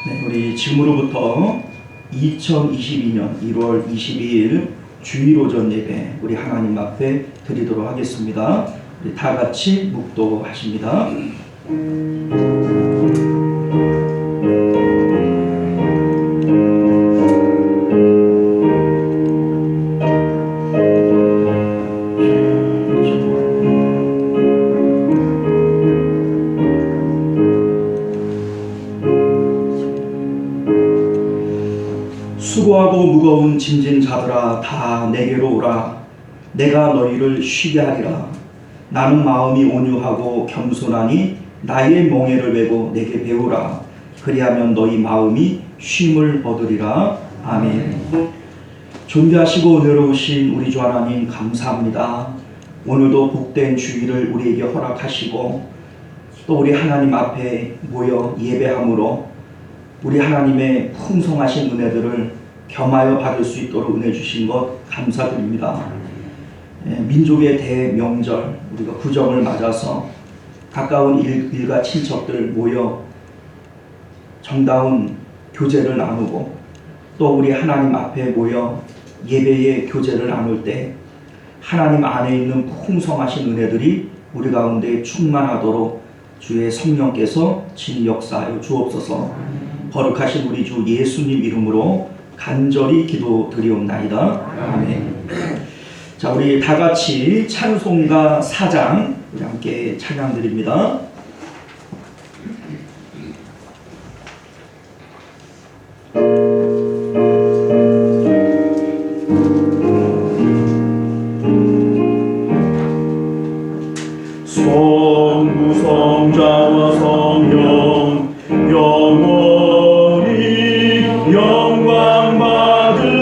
네, 우리 지금으로부터 2022년 1월 22일 주일 오전 예배 우리 하나님 앞에 드리도록 하겠습니다. 우리 다 같이 묵도하십니다. 수고하고 무거운 짐진 자들아 다 내게로 오라. 내가 너희를 쉬게 하리라. 나는 마음이 온유하고 겸손하니 나의 멍에를 메고 내게 배우라. 그리하면 너희 마음이 쉼을 얻으리라. 아멘. 존귀하시고 은혜로우신 우리 주 하나님 감사합니다. 오늘도 복된 주일을 우리에게 허락하시고 또 우리 하나님 앞에 모여 예배함으로 우리 하나님의 풍성하신 은혜들을 겸하여 받을 수 있도록 은혜 주신 것 감사드립니다. 민족의 대명절 우리가 구정을 맞아서 가까운 일가 친척들 모여 정다운 교제를 나누고 또 우리 하나님 앞에 모여 예배의 교제를 나눌 때 하나님 안에 있는 풍성하신 은혜들이 우리 가운데 충만하도록 주의 성령께서 진 역사하여 주옵소서. 거룩하신 우리 주 예수님 이름으로 간절히 기도드리옵나이다. 아멘. 자, 우리 다 같이 찬송가 4장 우리 함께 찬양드립니다. 성부성자와 성령 영원히 영광 받으옵소서.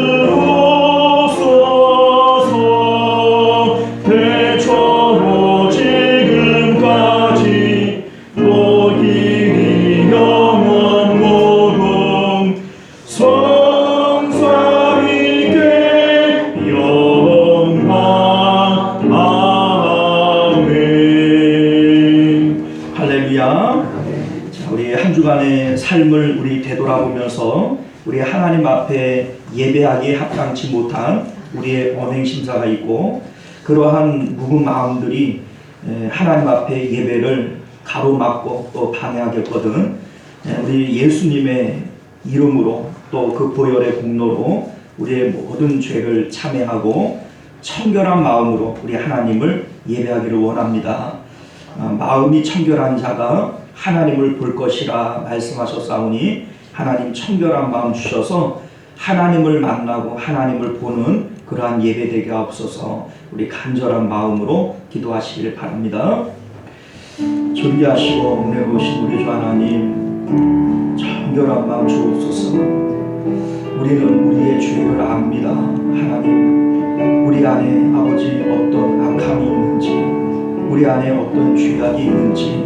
대처로 지금까지 또 길이 영원 모금 성삼위께 영광. 아멘. 할렐루야. 자, 우리 한 주간의 삶을 우리 되돌아보면서 우리 하나님 앞에 예배하기에 합당치 못한 우리의 언행심사가 있고 그러한 묵은 마음들이 하나님 앞에 예배를 가로막고 또 방해하겠거든. 우리 예수님의 이름으로 또 그 보혈의 공로로 우리의 모든 죄를 참회하고 청결한 마음으로 우리 하나님을 예배하기를 원합니다. 마음이 청결한 자가 하나님을 볼 것이라 말씀하셨사오니 하나님 청결한 마음 주셔서 하나님을 만나고 하나님을 보는 그러한 예배 되게 하옵소서. 우리 간절한 마음으로 기도하시길 바랍니다. 존귀하시고 은혜로우신 우리 주 하나님, 청결한 마음 주옵소서. 우리는 우리의 죄를 압니다. 하나님, 우리 안에 아버지 어떤 악함이 있는지, 우리 안에 어떤 죄악이 있는지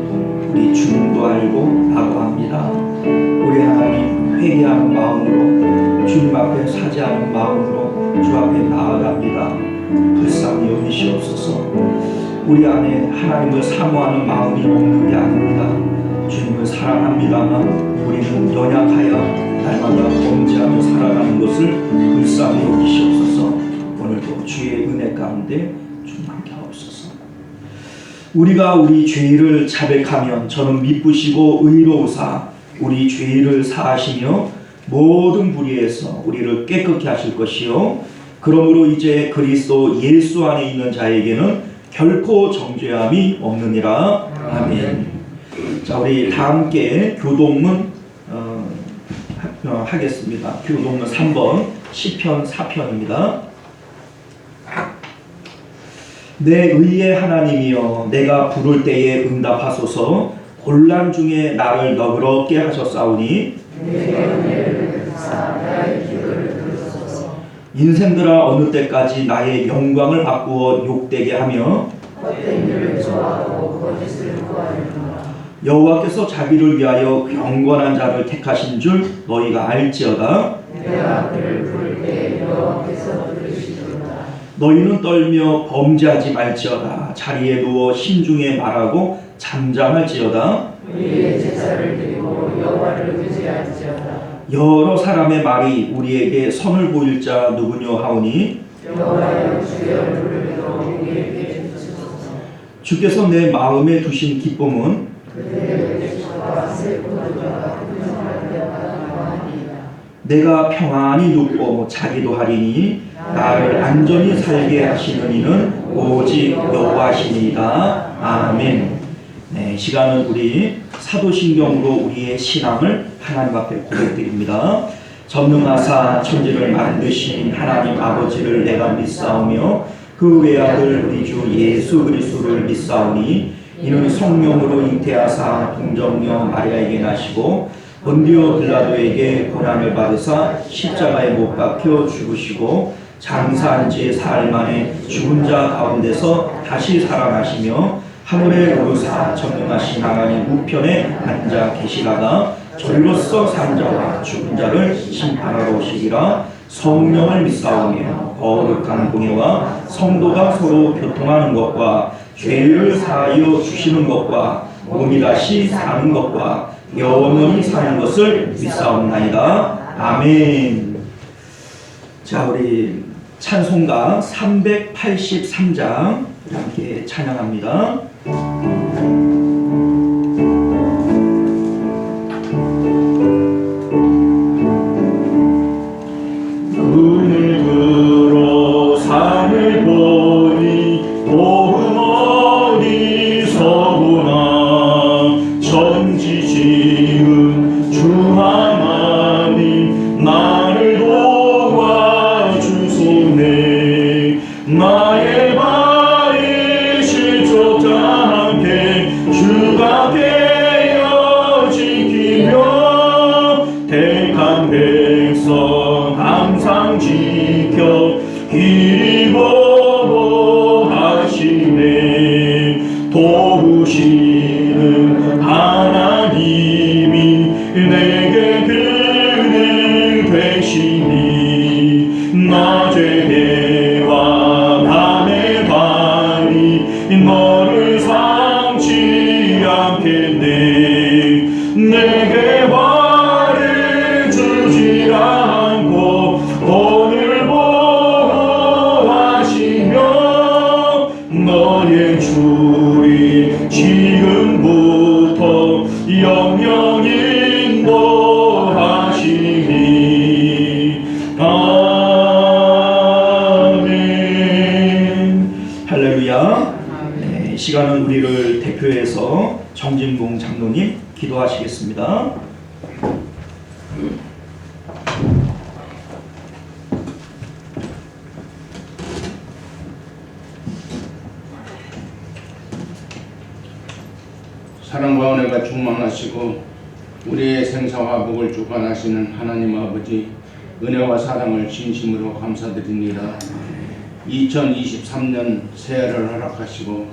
우리 주님도 알고 나도 압니다. 우리 하나님 회개하는 마음으로 주님 앞에 사죄하는 마음으로 주 앞에 나아갑니다. 불쌍히 여기시옵소서. 우리 안에 하나님을 사모하는 마음이 없는 게 아닙니다. 주님을 사랑합니다만 우리는 연약하여 날마다 범죄하며 살아가는 것을 불쌍히 여기시옵소서. 오늘도 주의 은혜 가운데 충만케 하옵소서. 우리가 우리 죄를 자백하면 저는 미쁘시고 의로우사 우리 죄를 사하시며 모든 불의에서 우리를 깨끗게 하실 것이요 그러므로 이제 그리스도 예수 안에 있는 자에게는 결코 정죄함이 없느니라. 아멘. 자, 우리 다 함께 교동문 하겠습니다. 교동문 3번 시편 4편입니다. 내 의의 하나님이여 내가 부를 때에 응답하소서. 곤란 중에 나를 너그럽게 하셨사오니 인생들아 어느 때까지 나의 영광을 바꾸어 욕되게 하며 여호와께서 자기를 위하여 경건한 자를 택하신 줄 너희가 알지어다. 내가 그를 부를 때 여호와께서 들으시도다. 너희는 떨며 범죄하지 말지어다. 자리에 누워 심중에 말하고 잠잠할지어다. 우리의 제사를 드리고 여호와를 의지할지어다. 여러 사람의 말이 우리에게 선을 보일 자 누구뇨 하오니 여호와여 주의 얼굴을 들어 우리에게 주소서. 주께서 내 마음에 두신 기쁨은 그들의 계시와 새 포도주가 풍성할 때마다 나와니이다. 내가 평안히 눕고 자기도 하리니 나를 안전히 살게 하시는 이는 오직 여호와시니이다. 아멘. 네, 시간은 우리 사도신경으로 우리의 신앙을 하나님 앞에 고백드립니다. 전능하사 천지를 만드신 하나님 아버지를 내가 믿사오며 그 외아들 우리 주 예수 그리스도를 믿사오니 이는 성령으로 잉태하사 동정녀 마리아에게 나시고 본디오 빌라도에게 고난을 받으사 십자가에 못 박혀 죽으시고 장사한 지 사흘 만에 죽은 자 가운데서 다시 살아나시며 하늘에 오르사 전능하신 하나님 우편에 앉아 계시다가 저리로서 산 자와 죽은 자를 심판하러 오시리라. 성령을 믿사오며 거룩한 공예와 성도가 서로 교통하는 것과 죄를 사하여 주시는 것과 몸이 다시 사는 것과 영원히 사는 것을 믿사옵나이다. 아멘. 자, 우리 찬송가 383장 함께 찬양합니다. 눈을 들어 산을 보니 도움 어디서구나. 천지 지은 주 하나님 나를 도와주소네. 나의 발이 실족자 함께 주가 되어 지키며 택한 백성 항상 지켜 길 보호하시네. 도우시는 하나님이 내게 그늘 되시니 낮의 해와 밤의 밤이 너를 상치 않겠네. 내게 화를 주지 않고 오늘 보호하시며 너의 주리 지금부터 영영 인도하시니. 아멘. 할렐루야. 네, 시간은 우리를 대표해서 정진봉 장로님 기도하시겠습니다. 사랑과 은혜가 충만하시고 우리의 생사와 복을 주관하시는 하나님 아버지, 은혜와 사랑을 진심으로 감사드립니다. 2023년 새해를 허락하시고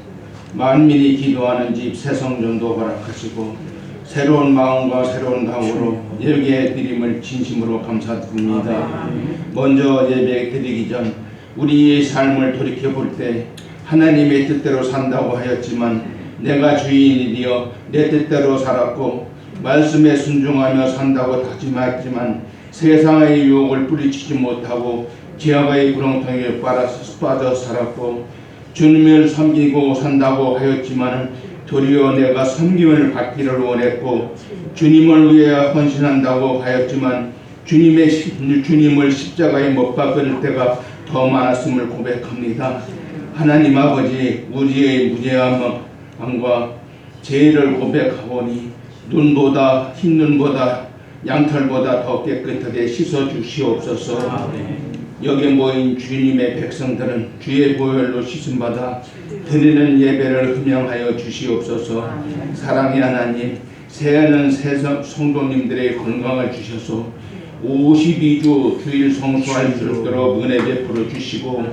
만민이 기도하는 집 새성전도 허락하시고 새로운 마음과 새로운 각오로 예배 드림을 진심으로 감사드립니다. 먼저 예배 드리기 전 우리의 삶을 돌이켜볼 때 하나님의 뜻대로 산다고 하였지만 내가 주인이되어 내 뜻대로 살았고 말씀에 순종하며 산다고 다짐했지만 세상의 유혹을 뿌리치지 못하고 죄악의 구렁텅이에 빠져 살았고 주님을 섬기고 산다고 하였지만 도리어 내가 섬김을 받기를 원했고 주님을 위해 헌신한다고 하였지만 주님을 십자가에 못 박을 때가 더 많았음을 고백합니다. 하나님 아버지, 우리의 무죄함과 죄를 고백하오니 눈보다 흰눈보다 양털보다 더 깨끗하게 씻어 주시옵소서. 여기 모인 주님의 백성들은 주의 보혈로 씻음받아 드리는 예배를 흠양하여 주시옵소서. 사랑의 하나님, 새해는 새 성도님들의 건강을 주셔서 52주 주일 성수할 수 있도록 은혜 베풀어 주시고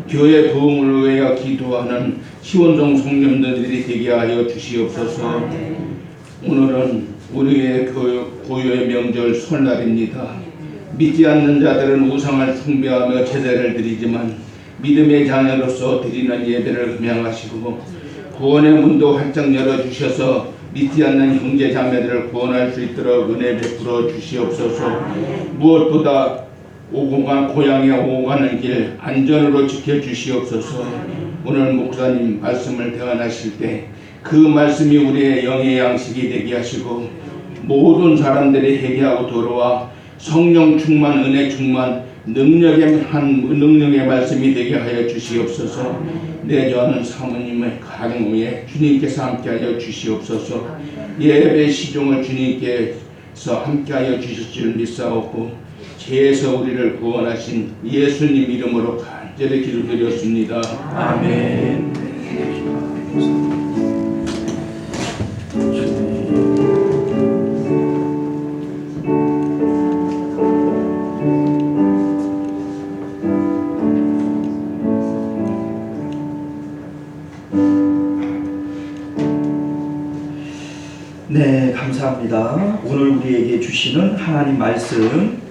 교회 부흥을 위하여 기도하는 시원동 성령들이 되게 하여 주시옵소서. 오늘은 우리의 고요의 명절 설날입니다. 믿지 않는 자들은 우상을 숭배하며 제사를 드리지만 믿음의 자녀로서 드리는 예배를 흠양하시고 구원의 문도 활짝 열어주셔서 믿지 않는 형제 자매들을 구원할 수 있도록 은혜 베풀어 주시옵소서. 무엇보다 고향에 오고 가는 길 안전으로 지켜주시옵소서. 오늘 목사님 말씀을 대언하실 때 그 말씀이 우리의 영의 양식이 되게 하시고 모든 사람들이 회개하고 돌아와 성령 충만, 은혜 충만, 능력의 말씀이 되게 하여 주시옵소서. 내주하는 사모님의 가정 위에 주님께서 함께하여 주시옵소서. 예배 시종을 주님께서 함께하여 주실 줄 믿사옵고 죄에서 우리를 구원하신 예수님 이름으로 간절히 기도드렸습니다. 아멘. 네, 감사합니다. 오늘 우리에게 주시는 하나님 말씀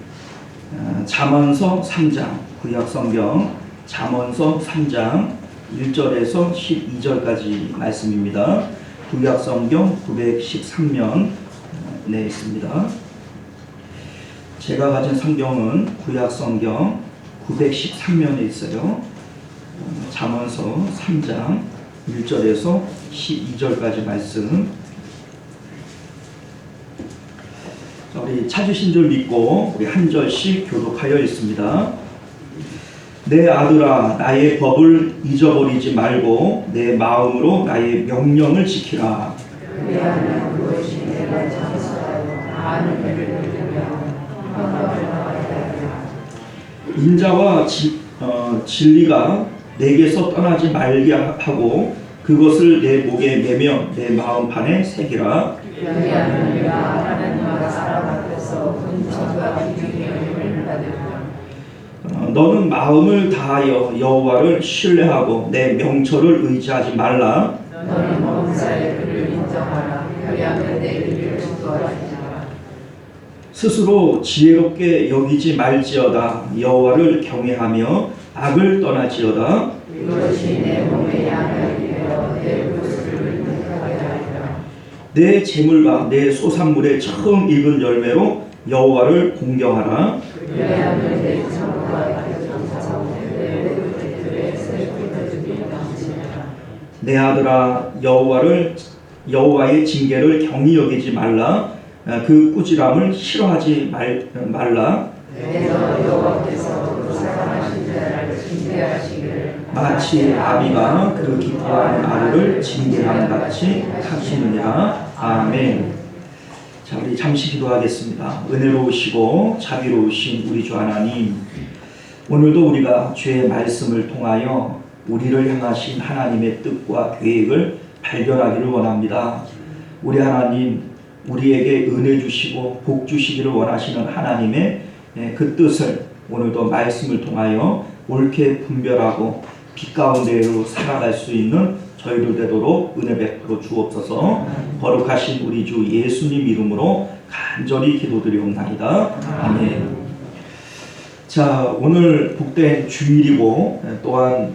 잠언서 3장, 구약성경 잠언서 3장 1절에서 12절까지 말씀입니다. 구약성경 913면 내 있습니다. 제가 가진 성경은 구약성경 913면에 있어요. 잠언서 3장 1절에서 12절까지 말씀. 우리 찾으신 줄 믿고 우리 한 절씩 교독하여 있습니다. 내 아들아, 나의 법을 잊어버리지 말고 내 마음으로 나의 명령을 지키라. 그 안에 무엇이 내가 장사하여 아는 일을 들으며 평강을 받아야 인자와 진리가 내게서 떠나지 말게 하고 그것을 내 목에 매며 내 마음판에 새기라. 여기하는 이가 하나님과 사람 앞에서 분천과 비밀의 힘을 받으며 너는 마음을 다하여 여호와를 신뢰하고 내 명철을 의지하지 말라. 너는 범사의 그를 인정하라. 그리하면 내 길을 주도하리라. 스스로 지혜롭게 여기지 말지어다. 여호와를 경외하며 악을 떠나지어다. 이것이 내 몸의 양약이며 내 구슬을 능하게 하리라. 내 재물과 내 소산물의 처음 익은 열매로 여호와를 공경하라. 그리하면 내 천국과 교정사고 내 우리들의 슬픔을 당치리라. 내 아들아, 여호와의 징계를 경히 여기지 말라. 그 꾸지람을 싫어하지 말라. 내가 여호와께서 사랑하신 자를 징계하시기를 마치 아비가 그 기뻐하는 아들을 징계함 같이 하시느냐. 아멘. 자, 우리 잠시 기도하겠습니다. 은혜로우시고 자비로우신 우리 주 하나님, 오늘도 우리가 주의 말씀을 통하여 우리를 향하신 하나님의 뜻과 계획을 발견하기를 원합니다. 우리 하나님, 우리에게 은혜 주시고 복 주시기를 원하시는 하나님의 그 뜻을 오늘도 말씀을 통하여 옳게 분별하고 빛 가운데로 살아갈 수 있는 저희들 되도록 은혜 베풀어 주옵소서. 거룩하신 우리 주 예수님 이름으로 간절히 기도드리옵나이다. 아멘. 자, 오늘 복된 주일이고 또한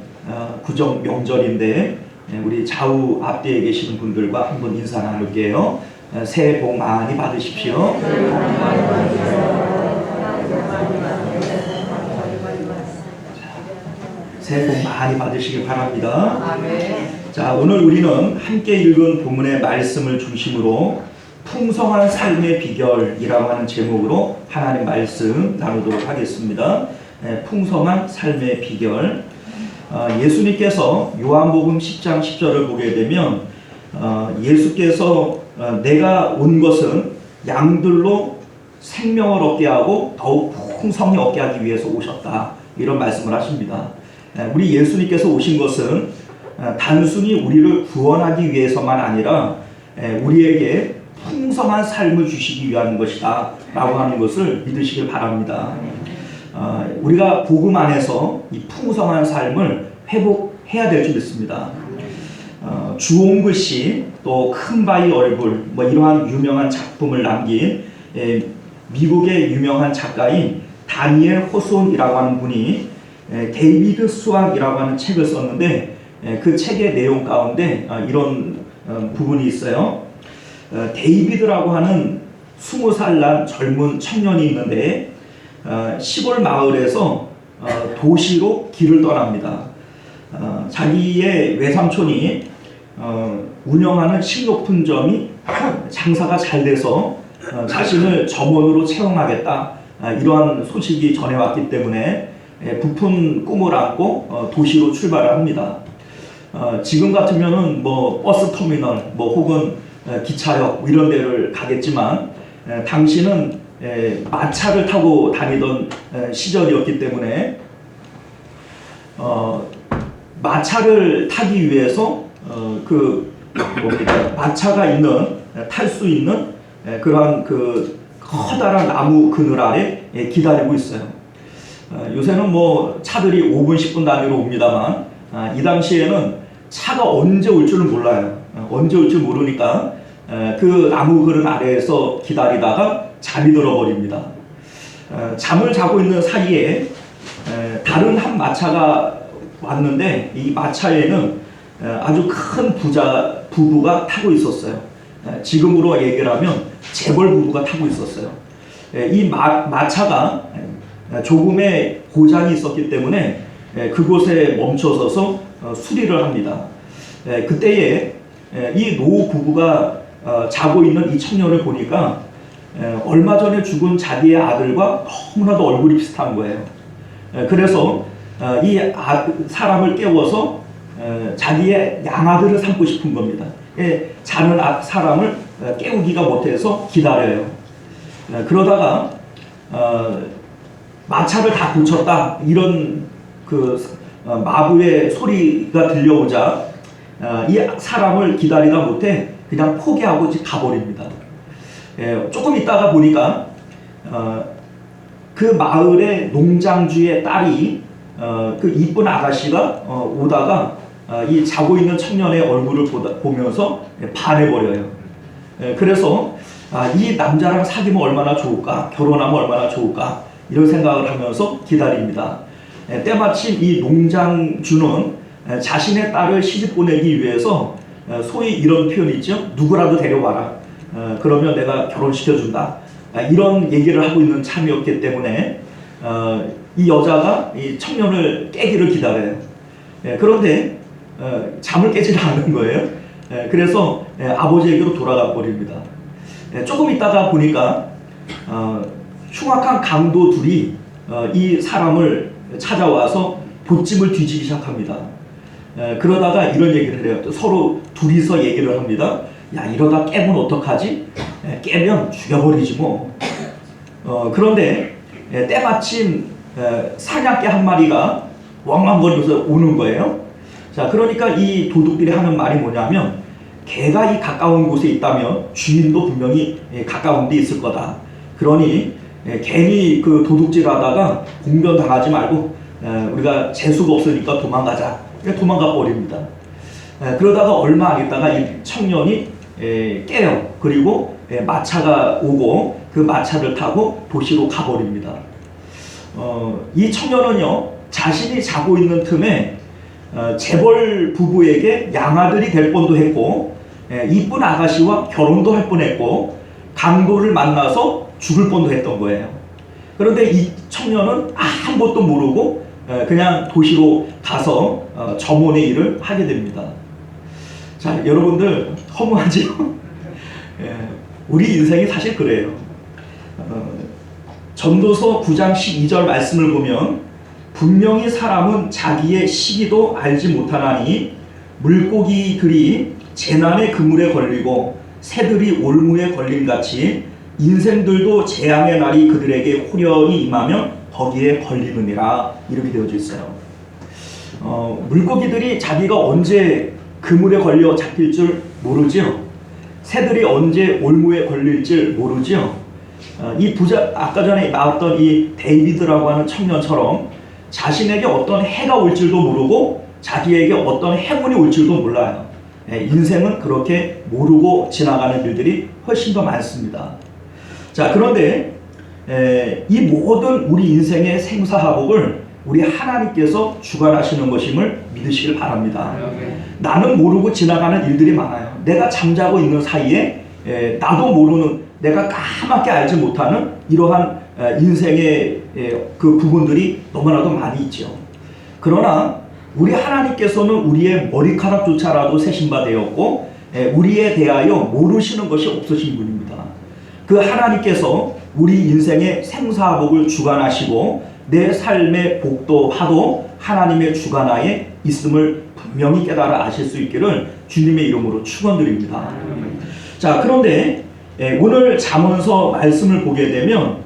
구정 명절인데 우리 좌우 앞뒤에 계시는 분들과 한번 인사 나눌게요. 새해 복 많이 받으십시오. 새해 복 많이 받으시길 바랍니다. 자, 오늘 우리는 함께 읽은 본문의 말씀을 중심으로 풍성한 삶의 비결이라고 하는 제목으로 하나님 말씀 나누도록 하겠습니다. 풍성한 삶의 비결. 예수님께서 요한복음 10장 10절을 보게 되면 예수께서 내가 온 것은 양들로 생명을 얻게 하고 더욱 풍성히 얻게 하기 위해서 오셨다. 이런 말씀을 하십니다. 우리 예수님께서 오신 것은 단순히 우리를 구원하기 위해서만 아니라 우리에게 풍성한 삶을 주시기 위한 것이다 라고 하는 것을 믿으시길 바랍니다. 우리가 복음 안에서 이 풍성한 삶을 회복해야 될 줄 믿습니다. 주홍글 씨, 또 큰바위 얼굴, 이러한 유명한 작품을 남긴 미국의 유명한 작가인 다니엘 호손이라고 하는 분이 데이비드 수학이라고 하는 책을 썼는데 그 책의 내용 가운데 이런 부분이 있어요. 데이비드라고 하는 20살 난 젊은 청년이 있는데 시골 마을에서 도시로 길을 떠납니다. 자기의 외삼촌이 운영하는 식료품점이 장사가 잘 돼서 자신을 점원으로 채용하겠다, 이러한 소식이 전해왔기 때문에 부푼 꿈을 안고 도시로 출발을 합니다. 지금 같으면은 뭐 버스 터미널 혹은 기차역 이런 데를 가겠지만 당시는 마차를 타고 다니던 시절이었기 때문에 마차를 타기 위해서 마차가 탈 수 있는 그러한 커다란 나무 그늘 아래 기다리고 있어요. 요새는 뭐 차들이 5분 10분 단위로 옵니다만 이 당시에는 차가 언제 올 줄을 몰라요. 언제 올 줄 모르니까 그 나무 그늘 아래에서 기다리다가 잠이 들어버립니다. 잠을 자고 있는 사이에 다른 한 마차가 왔는데 이 마차에는 아주 큰 부부가 타고 있었어요. 지금으로 얘기를 하면 재벌 부부가 타고 있었어요. 이 마차가 조금의 고장이 있었기 때문에 그곳에 멈춰서서 수리를 합니다. 그때에 이 노 부부가 자고 있는 이 청년을 보니까 얼마 전에 죽은 자기의 아들과 너무나도 얼굴이 비슷한 거예요. 그래서 이 사람을 깨워서 자기의 양아들을 삼고 싶은 겁니다. 자는 사람을 깨우기가 못해서 기다려요. 그러다가 마차를 다 고쳤다, 이런 마부의 소리가 들려오자 이 사람을 기다리다 못해 그냥 포기하고 가버립니다. 조금 있다가 보니까 그 마을의 농장주의 딸이 그 이쁜 아가씨가 오다가 이 자고 있는 청년의 얼굴을 보면서 반해버려요. 그래서 이 남자랑 사귀면 얼마나 좋을까, 결혼하면 얼마나 좋을까, 이런 생각을 하면서 기다립니다. 때마침 이 농장주는 자신의 딸을 시집 보내기 위해서 소위 이런 표현이 있죠. 누구라도 데려와라, 그러면 내가 결혼시켜준다, 이런 얘기를 하고 있는 참이었기 때문에 이 여자가 이 청년을 깨기를 기다려요. 그런데 잠을 깨지를 않는 거예요. 그래서 아버지에게로 돌아가 버립니다. 조금 있다가 보니까 흉악한 강도 둘이 이 사람을 찾아와서 보찜을 뒤지기 시작합니다. 그러다가 이런 얘기를 해요. 서로 둘이서 얘기를 합니다. 야, 이러다 깨면 어떡하지? 깨면 죽여버리지 뭐. 그런데 때마침 사냥개 한 마리가 왕왕거리면서 오는 거예요. 자, 그러니까 이 도둑들이 하는 말이 뭐냐면, 개가 이 가까운 곳에 있다면 주인도 분명히 가까운 데 있을 거다. 그러니 괜히 그 도둑질하다가 공변 당하지 말고 우리가 재수가 없으니까 도망가자. 도망가 버립니다. 그러다가 얼마 안 있다가 이 청년이 깨요. 그리고 마차가 오고 그 마차를 타고 도시로 가버립니다. 이 청년은요, 자신이 자고 있는 틈에 재벌 부부에게 양아들이 될 뻔도 했고, 이쁜 아가씨와 결혼도 할 뻔했고, 강도를 만나서 죽을 뻔도 했던 거예요. 그런데 이 청년은 아무것도 모르고 그냥 도시로 가서 점원의 일을 하게 됩니다. 자, 여러분들 허무하지요? 우리 인생이 사실 그래요. 전도서 9장 12절 말씀을 보면, 분명히 사람은 자기의 시기도 알지 못하나니 물고기들이 재난의 그물에 걸리고 새들이 올무에 걸림같이 인생들도 재앙의 날이 그들에게 호련히 임하면 거기에 걸리느니라, 이렇게 되어져 있어요. 물고기들이 자기가 언제 그물에 걸려 잡힐 줄 모르지요. 새들이 언제 올무에 걸릴 줄 모르지요. 이 아까 전에 나왔던 이 데이비드라고 하는 청년처럼 자신에게 어떤 해가 올 줄도 모르고 자기에게 어떤 행운이 올 줄도 몰라요. 인생은 그렇게 모르고 지나가는 일들이 훨씬 더 많습니다. 자, 그런데 이 모든 우리 인생의 생사화복을 우리 하나님께서 주관하시는 것임을 믿으시길 바랍니다. 나는 모르고 지나가는 일들이 많아요. 내가 잠자고 있는 사이에 나도 모르는, 내가 까맣게 알지 못하는 이러한 인생의 그 부분들이 너무나도 많이 있죠. 그러나 우리 하나님께서는 우리의 머리카락조차라도 세신 바 되었고 우리에 대하여 모르시는 것이 없으신 분입니다. 그 하나님께서 우리 인생의 생사복을 주관하시고 내 삶의 복도 하도 하나님의 주관하에 있음을 분명히 깨달아 아실 수 있기를 주님의 이름으로 축원드립니다. 자, 그런데 오늘 잠언서 말씀을 보게 되면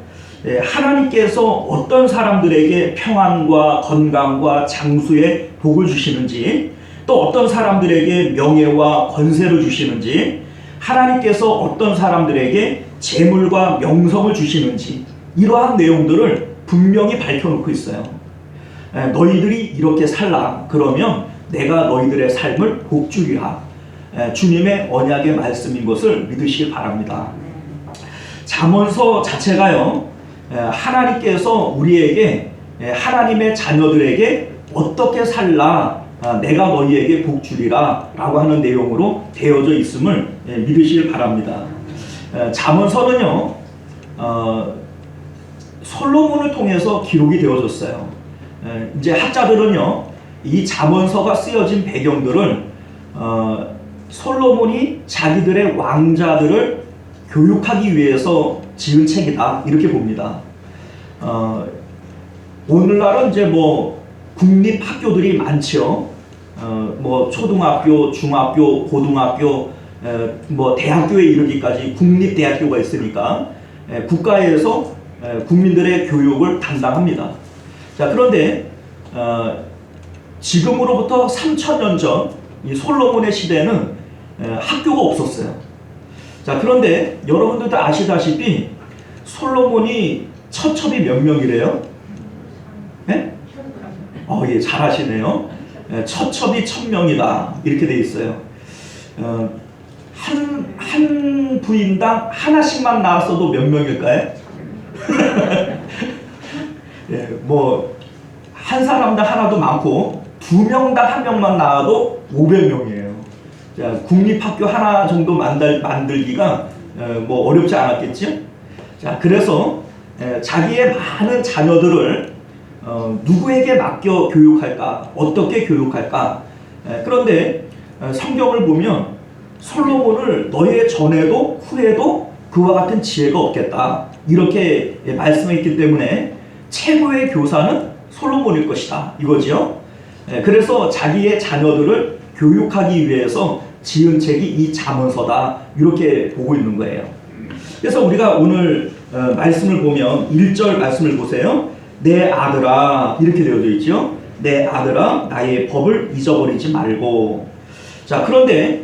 하나님께서 어떤 사람들에게 평안과 건강과 장수의 복을 주시는지, 또 어떤 사람들에게 명예와 권세를 주시는지, 하나님께서 어떤 사람들에게 재물과 명성을 주시는지, 이러한 내용들을 분명히 밝혀놓고 있어요. 너희들이 이렇게 살라. 그러면 내가 너희들의 삶을 복주리라. 주님의 언약의 말씀인 것을 믿으시길 바랍니다. 잠언서 자체가요, 하나님께서 우리에게, 하나님의 자녀들에게 어떻게 살라, 내가 너희에게 복주리라 라고 하는 내용으로 되어져 있음을 믿으시길 바랍니다. 잠언서는요, 솔로몬을 통해서 기록이 되어졌어요. 이제 학자들은요, 이 잠언서가 쓰여진 배경들을 솔로몬이 자기들의 왕자들을 교육하기 위해서 지은 책이다, 이렇게 봅니다. 오늘날은 이제 뭐 국립 학교들이 많죠. 뭐 초등학교, 중학교, 고등학교, 뭐 대학교에 이르기까지 국립대학교가 있으니까 국가에서 국민들의 교육을 담당합니다. 자, 그런데 지금으로부터 3000년 전 이 솔로몬의 시대는 학교가 없었어요. 자, 그런데 여러분들도 아시다시피 솔로몬이 처첩이 몇 명이래요? 네? 예, 잘하시네요. 처첩이 1000명이다, 이렇게 돼 있어요. 한 부인당 하나씩만 낳았어도 몇 명일까요? 예, 뭐 한 사람당 하나도 많고 2명당 1명만 낳아도 500명이에요. 자, 국립학교 하나 정도 만들기가 뭐 어렵지 않았겠죠? 자, 그래서 자기의 많은 자녀들을 누구에게 맡겨 교육할까? 어떻게 교육할까? 그런데 성경을 보면 솔로몬을 너의 전에도 후에도 그와 같은 지혜가 없겠다, 이렇게 말씀했기 때문에 최고의 교사는 솔로몬일 것이다, 이거지요. 그래서 자기의 자녀들을 교육하기 위해서 지은 책이 이 잠언서다, 이렇게 보고 있는 거예요. 그래서 우리가 오늘 말씀을 보면 1절 말씀을 보세요. 내 아들아, 이렇게 되어져 있죠. 내 아들아, 나의 법을 잊어버리지 말고. 자, 그런데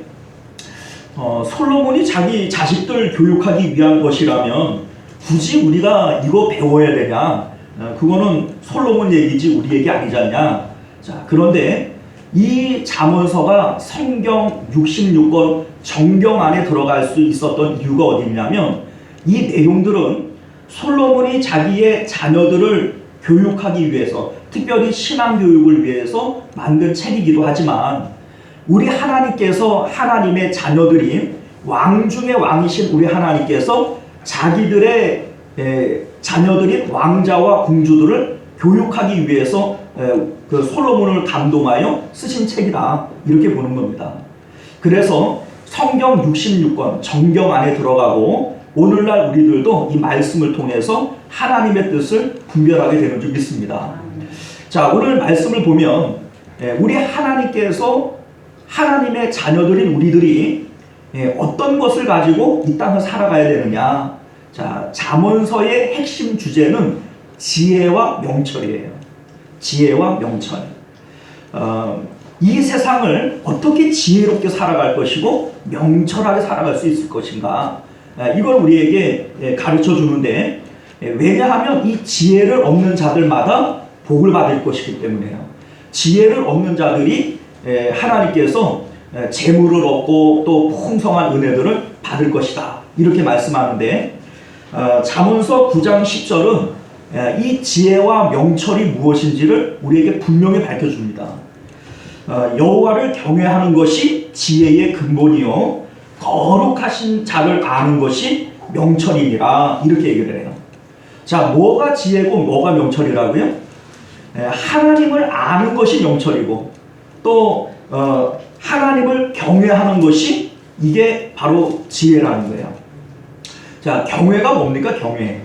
솔로몬이 자기 자식들 교육하기 위한 것이라면 굳이 우리가 이거 배워야 되냐? 그거는 솔로몬 얘기지 우리 얘기 아니지 않냐? 자, 그런데 이 잠언서가 성경 66권 정경 안에 들어갈 수 있었던 이유가 어디 있냐면, 이 내용들은 솔로몬이 자기의 자녀들을 교육하기 위해서, 특별히 신앙교육을 위해서 만든 책이기도 하지만, 우리 하나님께서, 하나님의 자녀들이 왕 중에 왕이신 우리 하나님께서 자기들의 자녀들인 왕자와 공주들을 교육하기 위해서 그 솔로몬을 감동하여 쓰신 책이다, 이렇게 보는 겁니다. 그래서 성경 66권 정경 안에 들어가고 오늘날 우리들도 이 말씀을 통해서 하나님의 뜻을 분별하게 되는 줄 믿습니다. 자, 오늘 말씀을 보면 우리 하나님께서, 하나님의 자녀들인 우리들이 어떤 것을 가지고 이 땅을 살아가야 되느냐. 자, 잠언서의 핵심 주제는 지혜와 명철이에요. 지혜와 명철. 이 세상을 어떻게 지혜롭게 살아갈 것이고 명철하게 살아갈 수 있을 것인가, 이걸 우리에게 가르쳐 주는데, 왜냐하면 이 지혜를 얻는 자들마다 복을 받을 것이기 때문에요. 지혜를 얻는 자들이 하나님께서 재물을 얻고 또 풍성한 은혜들을 받을 것이다, 이렇게 말씀하는데, 잠언서 9장 10절은 이 지혜와 명철이 무엇인지를 우리에게 분명히 밝혀줍니다. 여호와를 경외하는 것이 지혜의 근본이요 거룩하신 자를 아는 것이 명철이니라 이렇게 얘기를 해요. 자, 뭐가 지혜고 뭐가 명철이라고요? 하나님을 아는 것이 명철이고 또 하나님을 경외하는 것이 이게 바로 지혜라는 거예요. 자, 경외가 뭡니까? 경외.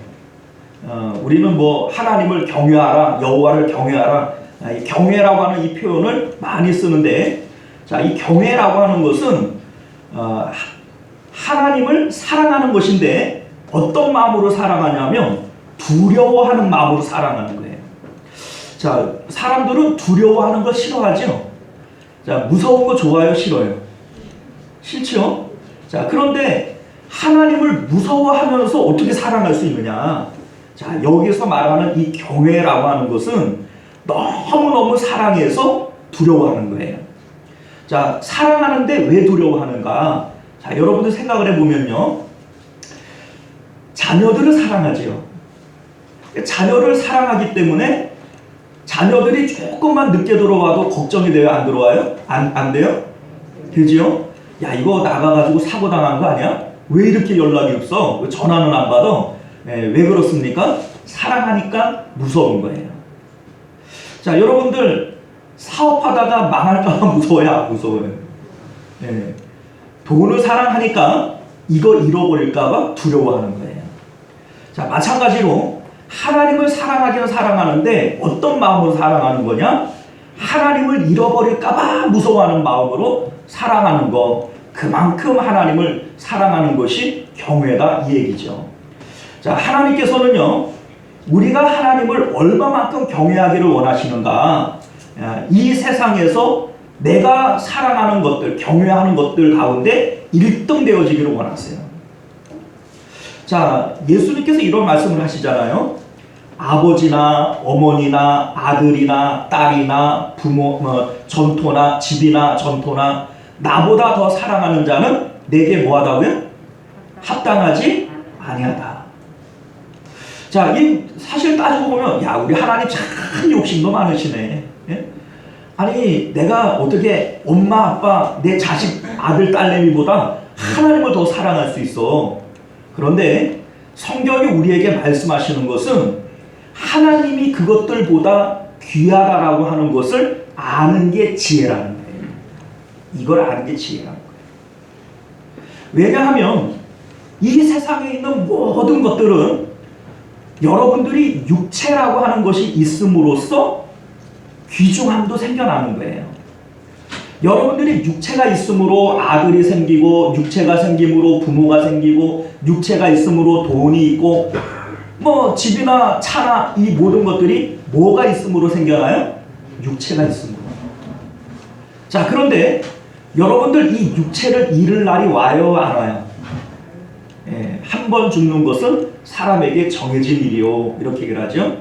우리는 뭐 하나님을 경외하라, 여호와를 경외하라, 이 경외라고 하는 이 표현을 많이 쓰는데, 자, 이 경외라고 하는 것은 하나님을 사랑하는 것인데 어떤 마음으로 사랑하냐면 두려워하는 마음으로 사랑하는 거예요. 자, 사람들은 두려워하는 거 싫어하죠. 자, 무서운 거 좋아요, 싫어요? 싫죠? 자, 그런데 하나님을 무서워하면서 어떻게 사랑할 수 있느냐? 자, 여기서 말하는 이 경외라고 하는 것은 너무너무 사랑해서 두려워하는 거예요. 자, 사랑하는데 왜 두려워하는가? 자, 여러분들 생각을 해보면요. 자녀들을 사랑하지요. 자녀를 사랑하기 때문에 자녀들이 조금만 늦게 들어와도 걱정이 돼요? 안 들어와요? 안 돼요? 되지요? 야, 이거 나가가지고 사고 당한 거 아니야? 왜 이렇게 연락이 없어? 왜 전화는 안 받아? 왜 그렇습니까? 사랑하니까 무서운 거예요. 자, 여러분들 사업하다가 망할까 무서워요? 무서워요? 돈을 사랑하니까 이거 잃어버릴까 봐 두려워하는 거예요. 자, 마찬가지로 하나님을 사랑하기는 사랑하는데 어떤 마음으로 사랑하는 거냐? 하나님을 잃어버릴까 봐 무서워하는 마음으로 사랑하는 거, 그만큼 하나님을 사랑하는 것이 경외다 이 얘기죠. 자, 하나님께서는요, 우리가 하나님을 얼마만큼 경외하기를 원하시는가? 이 세상에서 내가 사랑하는 것들, 경외하는 것들 가운데 1등 되어지기를 원하세요. 자, 예수님께서 이런 말씀을 하시잖아요. 아버지나 어머니나 아들이나 딸이나 부모, 전토나 집이나 전토나 나보다 더 사랑하는 자는 내게 뭐하다고요? 합당하지 아니하다. 자, 이 사실 따지고 보면 야, 우리 하나님 참 욕심도 많으시네. 예? 아니, 내가 어떻게 엄마 아빠 내 자식 아들 딸내미보다 하나님을 더 사랑할 수 있어. 그런데 성경이 우리에게 말씀하시는 것은 하나님이 그것들보다 귀하다라고 하는 것을 아는 게 지혜라는 거예요. 이걸 아는 게 지혜라는 거예요. 왜냐하면 이 세상에 있는 모든 것들은 여러분들이 육체라고 하는 것이 있음으로써 귀중함도 생겨나는 거예요. 여러분들이 육체가 있으므로 아들이 생기고, 육체가 생김으로 부모가 생기고, 육체가 있으므로 돈이 있고, 뭐 집이나 차나 이 모든 것들이 뭐가 있음으로 생겨나요? 육체가 있음으로. 자, 그런데 여러분들 이 육체를 잃을 날이 와요, 안 와요? 한 번 죽는 것은 사람에게 정해진 일이요, 이렇게 얘기를 하죠.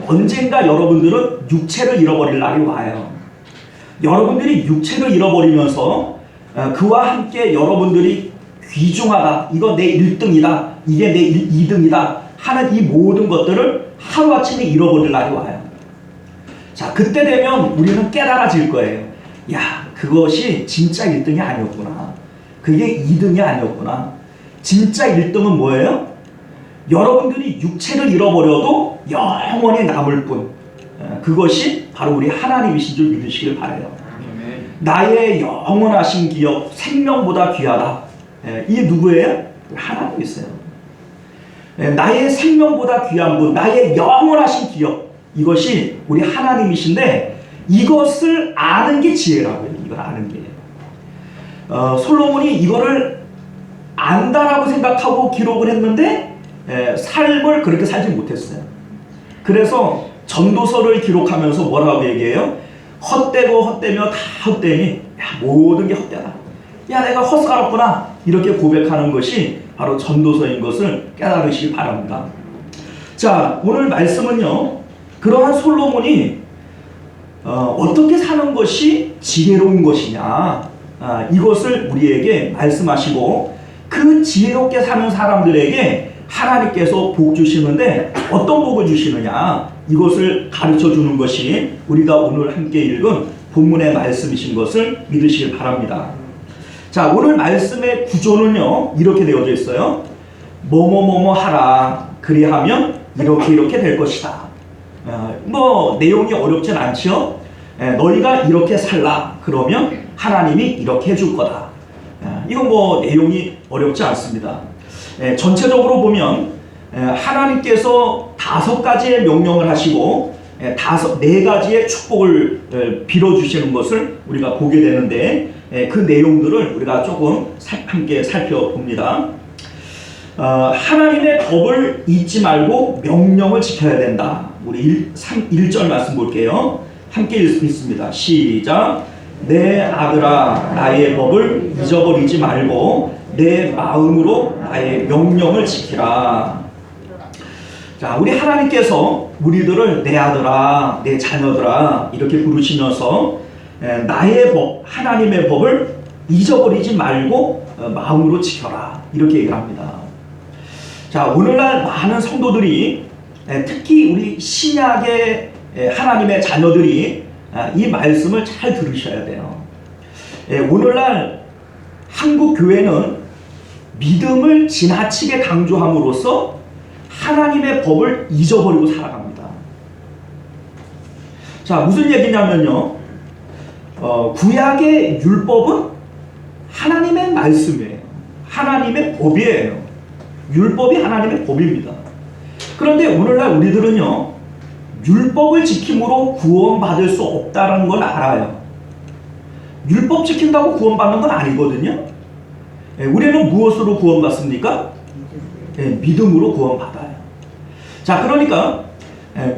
언젠가 여러분들은 육체를 잃어버릴 날이 와요. 여러분들이 육체를 잃어버리면서 그와 함께 여러분들이 귀중하다, 이거 내 1등이다, 이게 내 2등이다 하는 이 모든 것들을 하루아침에 잃어버릴 날이 와요. 자, 그때 되면 우리는 깨달아질 거예요. 야, 그것이 진짜 1등이 아니었구나. 그게 2등이 아니었구나. 진짜 1등은 뭐예요? 여러분들이 육체를 잃어버려도 영원히 남을 뿐, 그것이 바로 우리 하나님이신 줄 믿으시길 바라요. 나의 영원하신 기업, 생명보다 귀하다. 이 누구예요? 하나님이세요. 나의 생명보다 귀한 분, 나의 영원하신 기업, 이것이 우리 하나님이신데 이것을 아는 게 지혜라고요. 이걸 아는 게. 솔로몬이 이거를 안다라고 생각하고 기록을 했는데 삶을 그렇게 살지 못했어요. 그래서 전도서를 기록하면서 뭐라고 얘기해요? 헛되고 헛되며 다 헛되니 야, 모든 게 헛되다. 야, 내가 헛살았구나. 이렇게 고백하는 것이 바로 전도서인 것을 깨달으시기 바랍니다. 자, 오늘 말씀은요, 그러한 솔로몬이 어떻게 사는 것이 지혜로운 것이냐, 이것을 우리에게 말씀하시고 그 지혜롭게 사는 사람들에게 하나님께서 복 주시는데 어떤 복을 주시느냐, 이것을 가르쳐 주는 것이 우리가 오늘 함께 읽은 본문의 말씀이신 것을 믿으시길 바랍니다. 자, 오늘 말씀의 구조는요, 이렇게 되어져 있어요. 뭐뭐뭐뭐 하라. 그리하면 이렇게 될 것이다. 뭐 내용이 어렵진 않죠. 너희가 이렇게 살라. 그러면 하나님이 이렇게 해줄 거다. 이건 뭐 내용이 어렵지 않습니다. 전체적으로 보면 하나님께서 5가지의 명령을 하시고 4가지의 축복을 빌어주시는 것을 우리가 보게 되는데, 그 내용들을 우리가 조금 함께 살펴봅니다. 하나님의 법을 잊지 말고 명령을 지켜야 된다. 우리 1절 말씀 볼게요. 함께 읽습니다. 시작. 내 아들아, 나의 법을 잊어버리지 말고 내 마음으로 나의 명령을 지키라. 자, 우리 하나님께서 우리들을 내 아들아, 내 자녀들아 이렇게 부르시면서 나의 법, 하나님의 법을 잊어버리지 말고 마음으로 지켜라. 이렇게 얘기를 합니다. 자, 오늘날 많은 성도들이, 특히 우리 신약의 하나님의 자녀들이 이 말씀을 잘 들으셔야 돼요. 오늘날 한국 교회는 믿음을 지나치게 강조함으로써 하나님의 법을 잊어버리고 살아갑니다. 자, 무슨 얘기냐면요, 구약의 율법은 하나님의 말씀이에요. 하나님의 법이에요. 율법이 하나님의 법입니다. 그런데 오늘날 우리들은요, 율법을 지킴으로 구원받을 수 없다는 걸 알아요. 율법 지킨다고 구원받는 건 아니거든요. 우리는 무엇으로 구원받습니까? 믿음으로 구원받아요. 자, 그러니까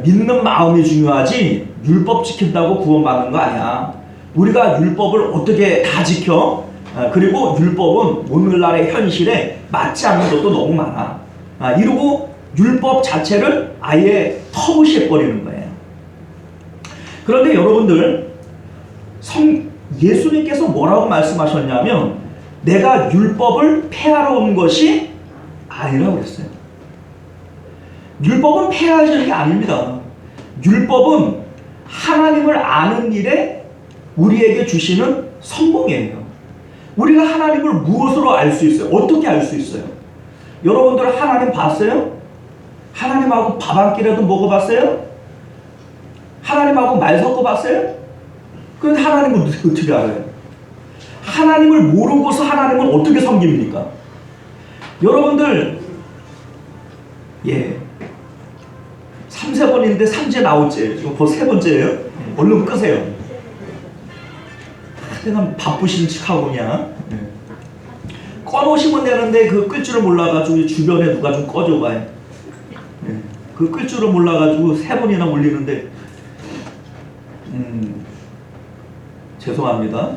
믿는 마음이 중요하지 율법 지킨다고 구원받는 거 아니야. 우리가 율법을 어떻게 다 지켜? 그리고 율법은 오늘날의 현실에 맞지 않는 것도 너무 많아. 이러고 율법 자체를 아예 터부시해버리는 거예요. 그런데 여러분들, 예수님께서 뭐라고 말씀하셨냐면 내가 율법을 폐하러 온 것이 아니라고 그랬어요. 율법은 폐하시는 게 아닙니다. 율법은 하나님을 아는 일에 우리에게 주시는 선봉이에요. 우리가 하나님을 무엇으로 알 수 있어요? 어떻게 알 수 있어요? 여러분들 하나님 봤어요? 하나님하고 밥 한 끼라도 먹어봤어요? 하나님하고 말 섞어봤어요? 그런데 하나님을 어떻게 알아요? 하나님을 모르고서 하나님을 어떻게 섬깁니까? 여러분들, 3-4번인데 3제 나올째. 이거 벌써 3번째예요? 얼른 끄세요. 내가 바쁘신 척하고 그냥 꺼놓으시면 되는데 그 끌 줄을 몰라가지고 주변에 누가 좀 꺼줘봐요. 그 끌 줄을 몰라가지고 3번이나 울리는데 죄송합니다.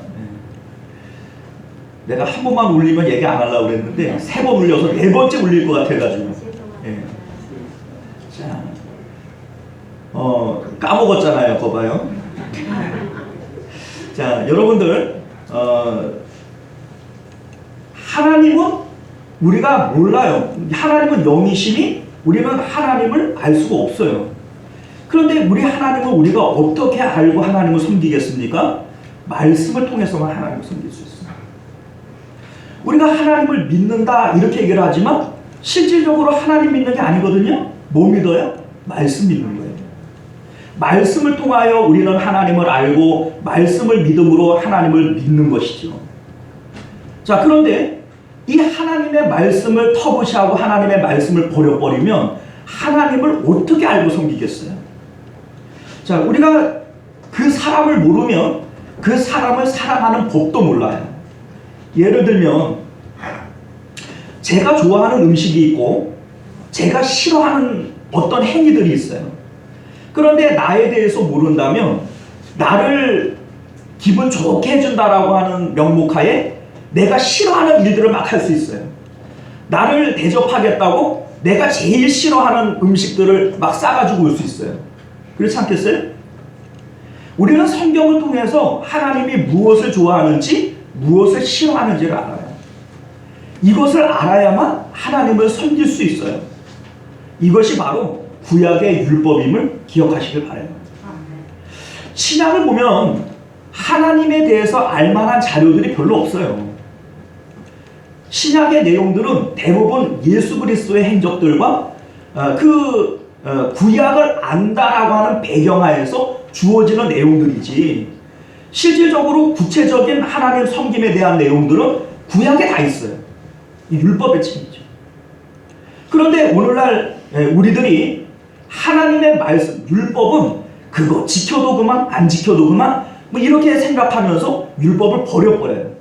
내가 한 번만 울리면 얘기 안 하려고 그랬는데 3번 울려서 4번째 울릴 것 같아가지고. 자, 까먹었잖아요. 거 봐요. 자, 여러분들, 하나님은 우리가 몰라요. 하나님은 영이시니 우리는 하나님을 알 수가 없어요. 그런데 우리 하나님을 우리가 어떻게 알고 하나님을 섬기겠습니까? 말씀을 통해서만 하나님을 섬길 수 있어요. 우리가 하나님을 믿는다 이렇게 얘기를 하지만 실질적으로 하나님 믿는 게 아니거든요. 뭐 믿어요? 말씀 믿는 거예요. 말씀을 통하여 우리는 하나님을 알고 말씀을 믿음으로 하나님을 믿는 것이죠. 자, 그런데 이 하나님의 말씀을 터부시하고 하나님의 말씀을 버려버리면 하나님을 어떻게 알고 섬기겠어요? 자, 우리가 그 사람을 모르면 그 사람을 사랑하는 법도 몰라요. 예를 들면 제가 좋아하는 음식이 있고 제가 싫어하는 어떤 행위들이 있어요. 그런데 나에 대해서 모른다면 나를 기분 좋게 해준다라고 하는 명목하에 내가 싫어하는 일들을 막 할 수 있어요. 나를 대접하겠다고 내가 제일 싫어하는 음식들을 막 싸가지고 올 수 있어요. 그렇지 않겠어요? 우리는 성경을 통해서 하나님이 무엇을 좋아하는지 무엇을 싫어하는지를 알아요. 이것을 알아야만 하나님을 섬길 수 있어요. 이것이 바로 구약의 율법임을 기억하시길 바라요. 신약을 보면 하나님에 대해서 알만한 자료들이 별로 없어요. 신약의 내용들은 대부분 예수 그리스도의 행적들과 구약을 안다라고 하는 배경하에서 주어지는 내용들이지, 실질적으로 구체적인 하나님 섬김에 대한 내용들은 구약에 다 있어요. 이 율법의 책이죠. 그런데 오늘날 우리들이 하나님의 말씀, 율법은 그거 지켜도 그만, 안 지켜도 그만, 뭐 이렇게 생각하면서 율법을 버려버려요.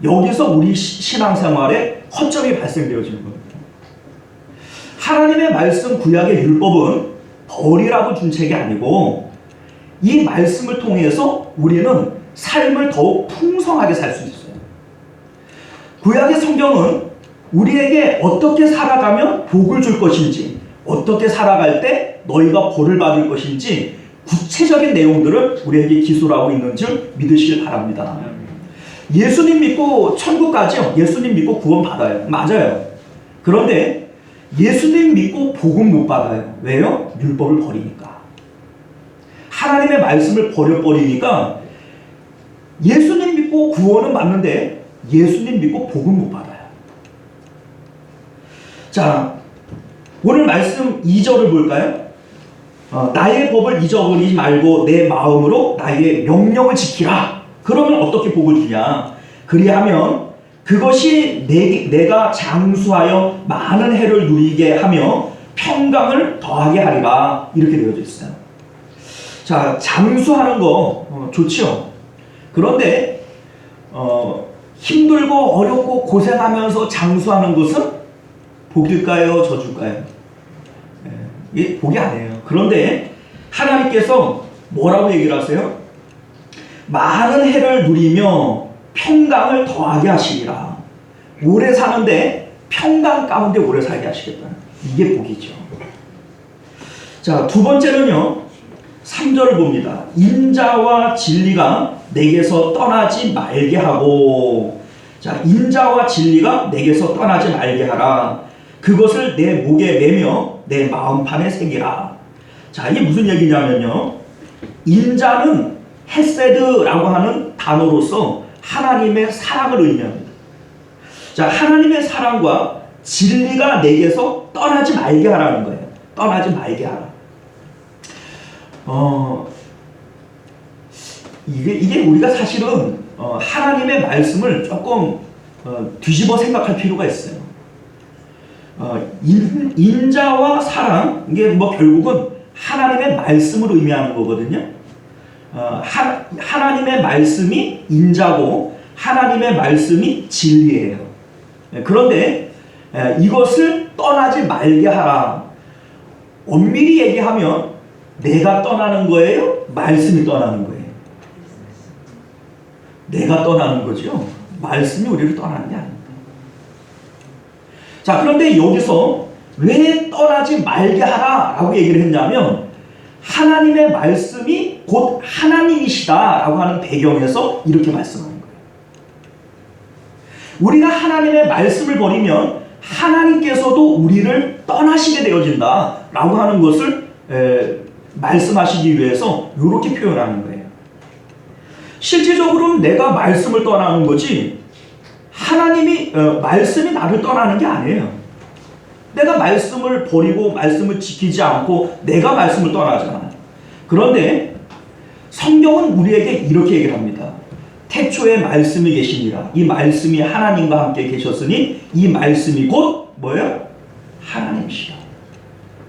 여기서 우리 신앙생활에 허점이 발생되어지는 겁니다. 하나님의 말씀, 구약의 율법은 버리라고 준 책이 아니고, 이 말씀을 통해서 우리는 삶을 더욱 풍성하게 살 수 있어요. 구약의 성경은 우리에게 어떻게 살아가면 복을 줄 것인지, 어떻게 살아갈 때 너희가 벌을 받을 것인지 구체적인 내용들을 우리에게 기술하고 있는 줄 믿으시길 바랍니다. 예수님 믿고 천국 가죠? 예수님 믿고 구원 받아요. 맞아요. 그런데 예수님 믿고 복음 못 받아요. 왜요? 율법을 버리니까. 하나님의 말씀을 버려버리니까 예수님 믿고 구원은 받는데 예수님 믿고 복음 못 받아요. 자, 오늘 말씀 2절을 볼까요? 나의 법을 잊어버리지 말고 내 마음으로 나의 명령을 지키라. 그러면 어떻게 복을 주냐? 그리하면 그것이 내가 장수하여 많은 해를 누리게 하며 평강을 더하게 하리라. 이렇게 되어져 있어요. 자, 장수하는 거 좋죠. 그런데 힘들고 어렵고 고생하면서 장수하는 것은 복일까요? 저줄까요? 이게 복이 아니에요. 그런데 하나님께서 뭐라고 얘기를 하세요? 많은 해를 누리며 평강을 더하게 하시리라. 오래 사는데 평강 가운데 오래 살게 하시겠다. 이게 복이죠. 자, 두 번째는요, 3절을 봅니다. 인자와 진리가 내게서 떠나지 말게 하고, 자, 인자와 진리가 내게서 떠나지 말게 하라. 그것을 내 목에 매며 내 마음판에 새기라. 자, 이게 무슨 얘기냐면요, 인자는 헤세드라고 하는 단어로서 하나님의 사랑을 의미합니다. 자, 하나님의 사랑과 진리가 내게서 떠나지 말게 하라는 거예요. 떠나지 말게 하라. 이게 우리가 사실은 하나님의 말씀을 조금 뒤집어 생각할 필요가 있어요. 인자와 사랑, 이게 뭐 결국은 하나님의 말씀을 의미하는 거거든요. 하나님의 말씀이 인자고 하나님의 말씀이 진리예요. 그런데 이것을 떠나지 말게 하라. 엄밀히 얘기하면 내가 떠나는 거예요? 말씀이 떠나는 거예요? 내가 떠나는 거죠. 말씀이 우리를 떠나는 게 아닙니다. 자, 그런데 여기서 왜 떠나지 말게 하라라고 얘기를 했냐면, 하나님의 말씀이 곧 하나님이시다라고 하는 배경에서 이렇게 말씀하는 거예요. 우리가 하나님의 말씀을 버리면 하나님께서도 우리를 떠나시게 되어진다라고 하는 것을 말씀하시기 위해서 이렇게 표현하는 거예요. 실질적으로는 내가 말씀을 떠나는 거지, 하나님이 말씀이 나를 떠나는 게 아니에요. 내가 말씀을 버리고 말씀을 지키지 않고 내가 말씀을 떠나잖아요. 그런데 성경은 우리에게 이렇게 얘기를 합니다. 태초에 말씀이 계시니라. 이 말씀이 하나님과 함께 계셨으니 이 말씀이 곧 뭐예요? 하나님이시라.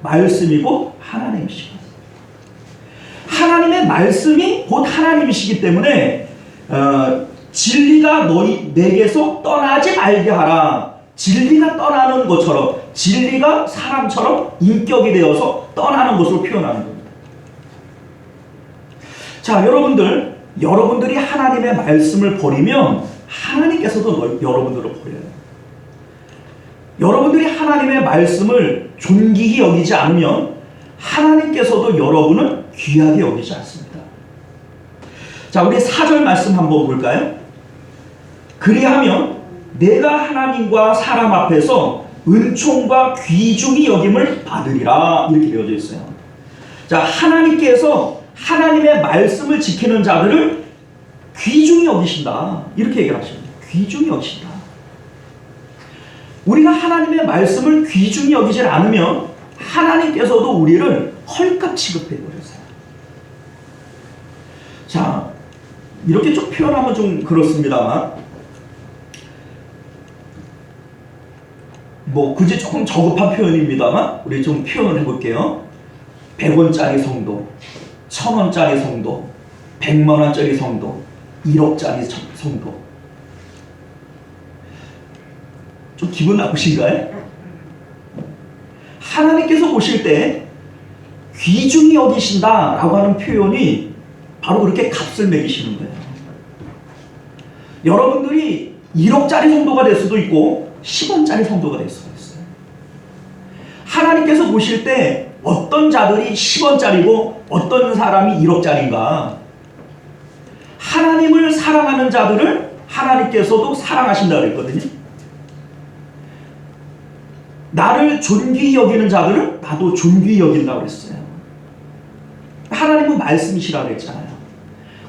말씀이 곧 하나님이시라. 하나님의 말씀이 곧 하나님이시기 때문에 진리가 내게서 떠나지 말게 하라. 진리가 떠나는 것처럼, 진리가 사람처럼 인격이 되어서 떠나는 것으로 표현하는 겁니다. 자, 여러분들이 하나님의 말씀을 버리면 하나님께서도 여러분들을 버려요. 여러분들이 하나님의 말씀을 존귀히 여기지 않으면 하나님께서도 여러분을 귀하게 여기지 않습니다. 자, 우리 4절 말씀 한번 볼까요? 그리하면 내가 하나님과 사람 앞에서 은총과 귀중히 여김을 받으리라. 이렇게 되어져 있어요. 자, 하나님께서 하나님의 말씀을 지키는 자들을 귀중히 여기신다. 이렇게 얘기를 하십니다. 귀중히 여기신다. 우리가 하나님의 말씀을 귀중히 여기질 않으면 하나님께서도 우리를 헐값 취급해 버렸어요. 자, 이렇게 좀 표현하면 좀 그렇습니다만, 뭐 굳이 조금 저급한 표현입니다만 우리 좀 표현을 해볼게요. 100원짜리 성도, 1000원짜리 성도, 100만원짜리 성도, 1억짜리 성도. 좀 기분 나쁘신가요? 하나님께서 보실 때 귀중히 여기신다라고 하는 표현이 바로 그렇게 값을 매기시는 거예요. 여러분들이 1억짜리 성도가 될 수도 있고 10원짜리 성도가 될 수도 있어요. 하나님께서 보실 때 어떤 자들이 10원짜리고 어떤 사람이 1억짜리인가, 하나님을 사랑하는 자들을 하나님께서도 사랑하신다고 그랬거든요. 나를 존귀히 여기는 자들을 나도 존귀히 여긴다고 그랬어요. 하나님은 말씀이시라고 그랬잖아요.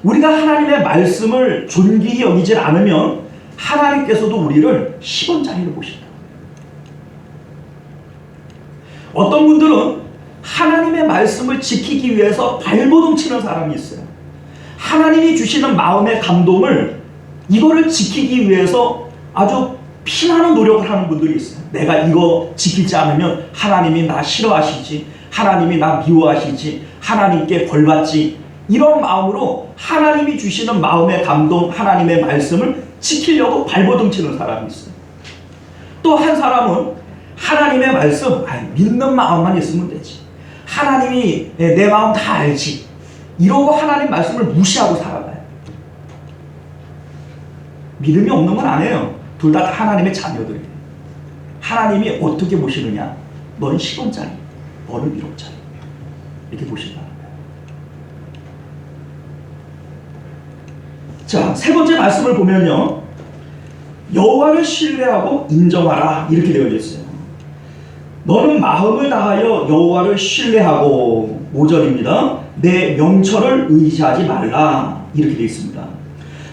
우리가 하나님의 말씀을 존귀히 여기질 않으면 하나님께서도 우리를 10원짜리로 보신다. 어떤 분들은 하나님의 말씀을 지키기 위해서 발버둥 치는 사람이 있어요. 하나님이 주시는 마음의 감동을, 이거를 지키기 위해서 아주 피나는 노력을 하는 분들이 있어요. 내가 이거 지키지 않으면 하나님이 나 싫어하시지, 하나님이 나 미워하시지, 하나님께 벌받지, 이런 마음으로 하나님이 주시는 마음의 감동, 하나님의 말씀을 지키려고 발버둥 치는 사람이 있어요. 또 한 사람은 하나님의 말씀, 믿는 마음만 있으면 되지, 하나님이 내 마음 다 알지, 이러고 하나님 말씀을 무시하고 살아가요. 믿음이 없는 건 아니에요. 둘 다 하나님의 자녀들이에요. 하나님이 어떻게 보시느냐, 너는 10원짜리, 너는 1억짜리, 이렇게 보신다. 자, 세 번째 말씀을 보면요, 여호와를 신뢰하고 인정하라, 이렇게 되어 있어요. 너는 마음을 다하여 여호와를 신뢰하고, 5절입니다. 내 명철을 의지하지 말라, 이렇게 되어 있습니다.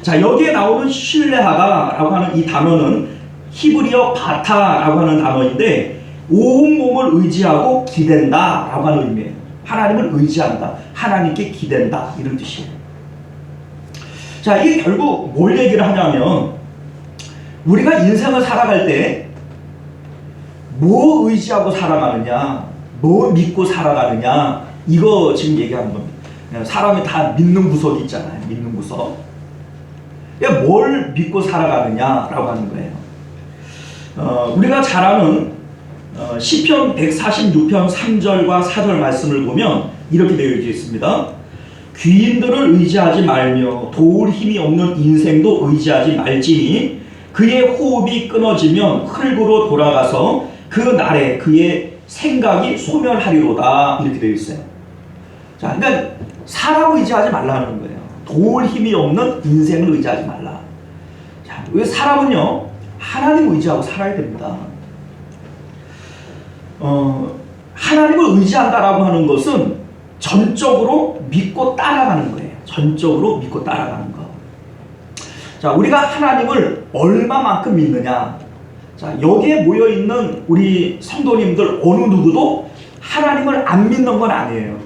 자, 여기에 나오는 신뢰하다라고 하는 이 단어는 히브리어 바타라고 하는 단어인데, 온몸을 의지하고 기댄다라고 하는 의미예요. 하나님을 의지한다, 하나님께 기댄다, 이런 뜻이에요. 자, 이게 결국 뭘 얘기를 하냐면, 우리가 인생을 살아갈 때 뭐 의지하고 살아가느냐, 뭐 믿고 살아가느냐, 이거 지금 얘기하는 겁니다. 사람이 다 믿는 구석이 있잖아요. 믿는 구석. 뭘 믿고 살아가느냐라고 하는 거예요. 우리가 잘 아는 시편 146편 3절과 4절 말씀을 보면 이렇게 되어 있습니다. 귀인들을 의지하지 말며 도울 힘이 없는 인생도 의지하지 말지니 그의 호흡이 끊어지면 흙으로 돌아가서 그 날에 그의 생각이 소멸하리로다, 이렇게 되어 있어요. 자, 그러니까 사람을 의지하지 말라는 거예요. 도울 힘이 없는 인생을 의지하지 말라. 자, 왜 사람은요, 하나님을 의지하고 살아야 됩니다. 하나님을 의지한다라고 하는 것은 전적으로 믿고 따라가는 거예요. 전적으로 믿고 따라가는 거. 자, 우리가 하나님을 얼마만큼 믿느냐. 자, 여기에 모여있는 우리 성도님들 어느 누구도 하나님을 안 믿는 건 아니에요.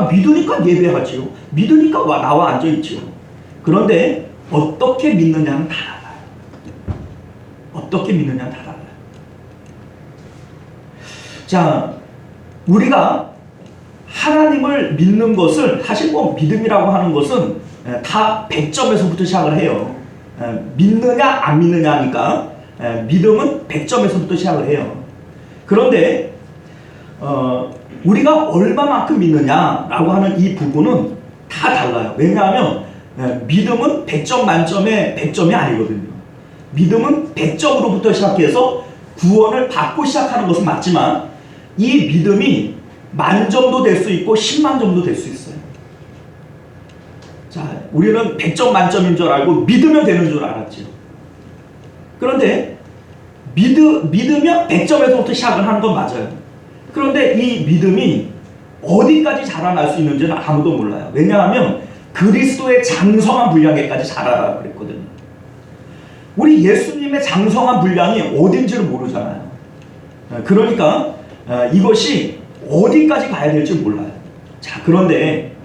믿으니까 예배하지요. 믿으니까 나와 앉아있지요. 그런데 어떻게 믿느냐는 달라요. 어떻게 믿느냐는 달라요. 자, 우리가 하나님을 믿는 것을, 사실 뭐 믿음이라고 하는 것은 다 100점에서부터 시작을 해요. 믿느냐 안 믿느냐니까 믿음은 100점에서부터 시작을 해요. 그런데 우리가 얼마만큼 믿느냐라고 하는 이 부분은 다 달라요. 왜냐하면 믿음은 100점 만점에 100점이 아니거든요. 믿음은 100점으로부터 시작해서 구원을 받고 시작하는 것은 맞지만 이 믿음이 만점도 될 수 있고 10만 점도 될 수 있어요. 자, 우리는 100점 만점인 줄 알고 믿으면 되는 줄 알았죠. 그런데 믿으면 100점에서부터 시작을 하는 건 맞아요. 그런데 이 믿음이 어디까지 자라날 수 있는지는 아무도 몰라요. 왜냐하면 그리스도의 장성한 분량에까지 자라라고 그랬거든요. 우리 예수님의 장성한 분량이 어딘지를 모르잖아요. 그러니까 이것이 어디까지 가야 될지 몰라요. 자, 그런데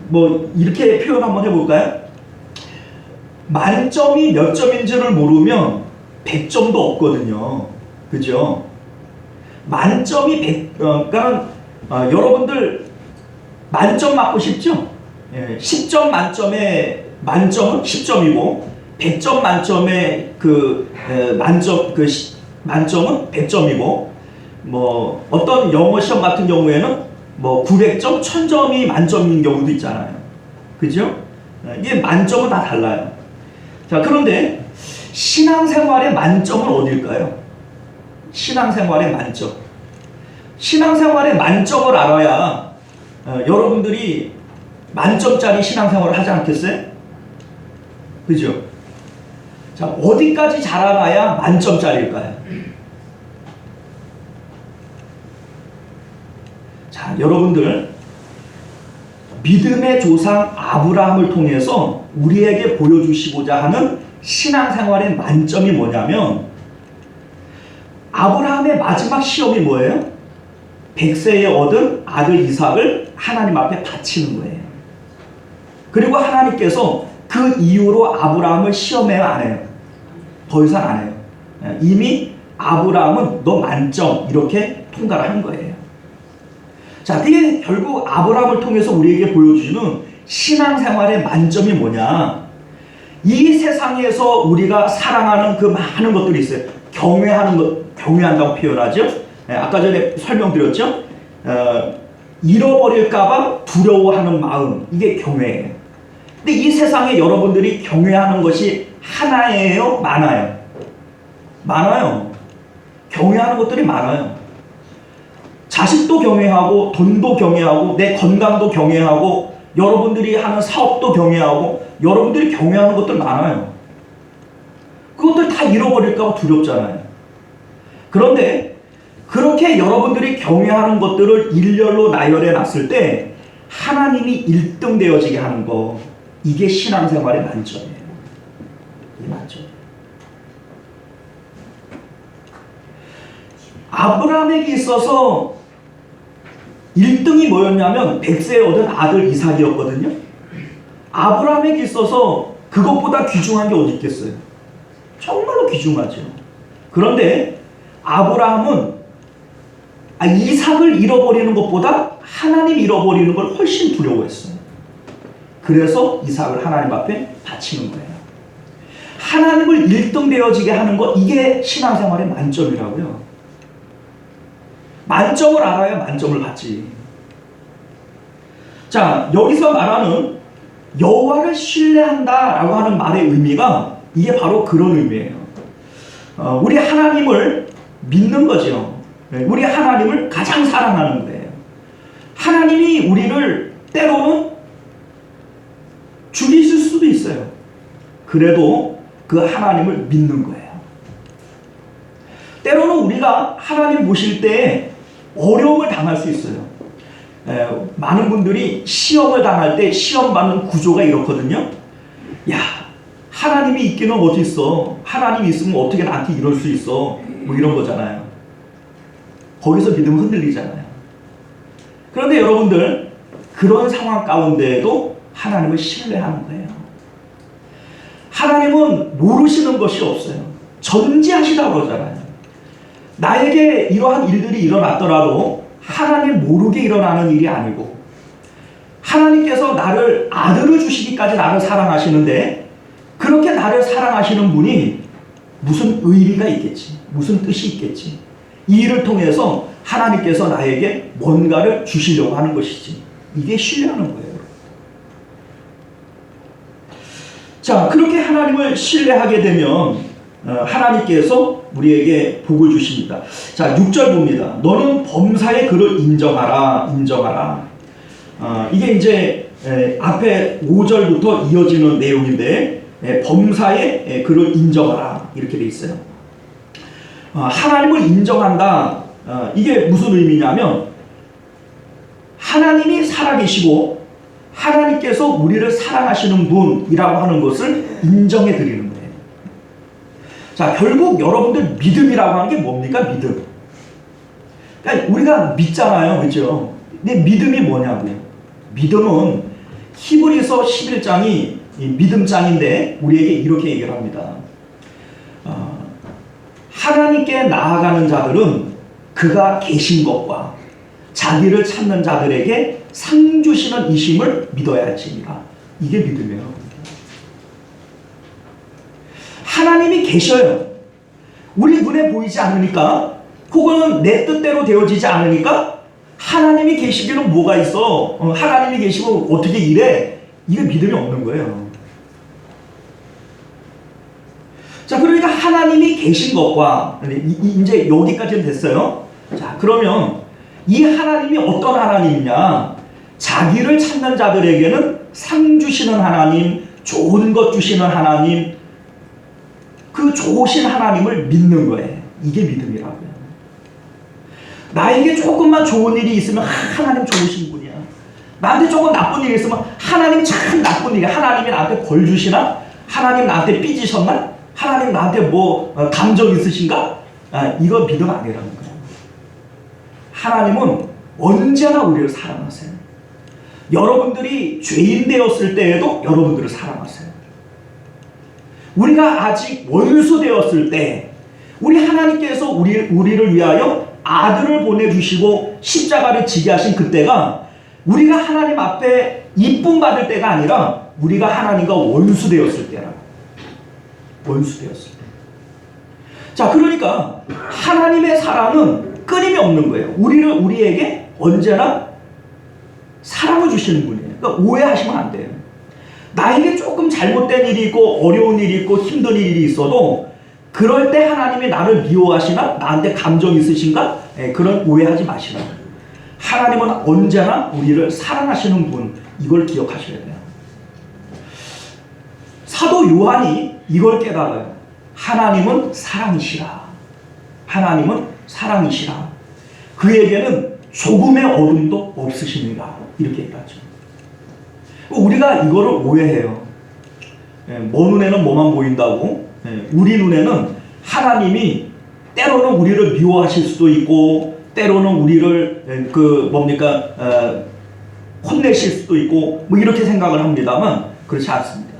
뭐 이렇게 표현 한번 해볼까요? 만점이 몇 점인지를 모르면 100점도 없거든요. 그죠? 만점이 100, 그러니까 여러분들 만점 맞고 싶죠? 10점 만점에 만점은 10점이고 100점 만점에 만점은 100점이고 뭐 어떤 영어 시험 같은 경우에는 뭐 900점, 1000점이 만점인 경우도 있잖아요. 그죠? 이게 만점은 다 달라요. 자, 그런데 신앙생활의 만점은 어딜까요? 신앙생활의 만점. 신앙생활의 만점을 알아야 여러분들이 만점짜리 신앙생활을 하지 않겠어요? 그죠? 자, 어디까지 자라나야 만점짜리일까요? 자, 여러분들 믿음의 조상 아브라함을 통해서 우리에게 보여주시고자 하는 신앙생활의 만점이 뭐냐면 아브라함의 마지막 시험이 뭐예요? 100세에 얻은 아들 이삭을 하나님 앞에 바치는 거예요. 그리고 하나님께서 그 이후로 아브라함을 시험해요, 안 해요? 더 이상 안 해요. 이미 아브라함은 너 만점 이렇게 통과를 한 거예요. 자, 그게 결국 아브라함을 통해서 우리에게 보여주는 신앙생활의 만점이 뭐냐? 이 세상에서 우리가 사랑하는 그 많은 것들이 있어요. 경외하는 것, 경외한다고 표현하죠. 아까 전에 설명드렸죠. 잃어버릴까봐 두려워하는 마음, 이게 경외예요. 근데 이 세상에 여러분들이 경외하는 것이 하나예요? 많아요? 많아요. 경외하는 것들이 많아요. 자식도 경외하고 돈도 경외하고 내 건강도 경외하고 여러분들이 하는 사업도 경외하고 여러분들이 경외하는 것들 많아요. 그것들 다 잃어버릴까 봐 두렵잖아요. 그런데 그렇게 여러분들이 경외하는 것들을 일렬로 나열해 놨을 때 하나님이 1등 되어지게 하는 거, 이게 신앙생활의 만점이에요. 이 만점. 아브라함에게 있어서 1등이 뭐였냐면 100세에 얻은 아들 이삭이었거든요. 아브라함에게 있어서 그것보다 귀중한 게 어디 있겠어요? 정말로 귀중하죠. 그런데 아브라함은 이삭을 잃어버리는 것보다 하나님 잃어버리는 걸 훨씬 두려워했어요. 그래서 이삭을 하나님 앞에 바치는 거예요. 하나님을 1등 되어지게 하는 것, 이게 신앙생활의 만점이라고요. 만점을 알아야 만점을 받지. 자, 여기서 말하는 여호와를 신뢰한다라고 하는 말의 의미가 이게 바로 그런 의미예요. 우리 하나님을 믿는 거죠. 우리 하나님을 가장 사랑하는 거예요. 하나님이 우리를 때로는 죽이실 수도 있어요. 그래도 그 하나님을 믿는 거예요. 때로는 우리가 하나님 보실 때 어려움을 당할 수 있어요. 많은 분들이 시험을 당할 때 시험 받는 구조가 이렇거든요. 야, 하나님이 있기는 어디 있어? 하나님이 있으면 어떻게 나한테 이럴 수 있어? 뭐 이런 거잖아요. 거기서 믿음 흔들리잖아요. 그런데 여러분들, 그런 상황 가운데에도 하나님을 신뢰하는 거예요. 하나님은 모르시는 것이 없어요. 전지하시다고 그러잖아요. 나에게 이러한 일들이 일어났더라도 하나님 모르게 일어나는 일이 아니고 하나님께서 나를 아들을 주시기까지 나를 사랑하시는데 그렇게 나를 사랑하시는 분이 무슨 의미가 있겠지, 무슨 뜻이 있겠지. 이 일을 통해서 하나님께서 나에게 뭔가를 주시려고 하는 것이지. 이게 신뢰하는 거예요. 자, 그렇게 하나님을 신뢰하게 되면 하나님께서 우리에게 복을 주십니다. 자, 6절 봅니다. 너는 범사의 그를 인정하라, 인정하라. 이게 이제 앞에 5절부터 이어지는 내용인데 범사의 그를 인정하라 이렇게 돼 있어요. 하나님을 인정한다. 이게 무슨 의미냐면 하나님이 살아계시고 하나님께서 우리를 사랑하시는 분이라고 하는 것을 인정해 드리는 거예요. 자, 결국 여러분들 믿음이라고 하는 게 뭡니까? 믿음. 그러니까 우리가 믿잖아요. 그죠? 근데 믿음이 뭐냐고요? 믿음은 히브리서 11장이 믿음장인데 우리에게 이렇게 얘기를 합니다. 하나님께 나아가는 자들은 그가 계신 것과 자기를 찾는 자들에게 상 주시는 이심을 믿어야 할지니라. 이게 믿음이에요. 하나님이 계셔요. 우리 눈에 보이지 않으니까, 혹은 내 뜻대로 되어지지 않으니까 하나님이 계시기는 뭐가 있어? 하나님이 계시면 어떻게 이래? 이게 믿음이 없는 거예요. 자, 그러니까 하나님이 계신 것과 이제 여기까지는 됐어요. 자, 그러면 이 하나님이 어떤 하나님이냐? 자기를 찾는 자들에게는 상 주시는 하나님, 좋은 것 주시는 하나님, 그 좋으신 하나님을 믿는 거예요. 이게 믿음이라고요. 나에게 조금만 좋은 일이 있으면 하나님 좋으신 분이야. 나한테 조금 나쁜 일이 있으면 하나님 참 나쁜 일이야. 하나님이 나한테 벌 주시나? 하나님 나한테 삐지셨나? 하나님 나한테 뭐 감정 있으신가? 이거 믿음 아니라는 거예요. 하나님은 언제나 우리를 사랑하세요. 여러분들이 죄인 되었을 때에도 여러분들을 사랑하세요. 우리가 아직 원수 되었을 때 우리 하나님께서 우리를 위하여 아들을 보내주시고 십자가를 지게 하신 그때가 우리가 하나님 앞에 이쁨 받을 때가 아니라 우리가 하나님과 원수 되었을 때라. 원수 되었을 때. 자, 그러니까 하나님의 사랑은 끊임이 없는 거예요. 우리에게 언제나 사랑을 주시는 분이에요. 그러니까 오해하시면 안 돼요. 나에게 조금 잘못된 일이 있고 어려운 일이 있고 힘든 일이 있어도 그럴 때 하나님이 나를 미워하시나? 나한테 감정 있으신가? 그런 오해하지 마시라. 하나님은 언제나 우리를 사랑하시는 분, 이걸 기억하셔야 돼요. 사도 요한이 이걸 깨달아요. 하나님은 사랑이시라. 하나님은 사랑이시라. 그에게는 조금의 어둠도 없으시니라. 이렇게 얘기하죠. 우리가 이거를 오해해요. 뭐 눈에는 뭐만 보인다고. 우리 눈에는 하나님이 때로는 우리를 미워하실 수도 있고, 때로는 우리를 혼내실 수도 있고, 뭐 이렇게 생각을 합니다만 그렇지 않습니다.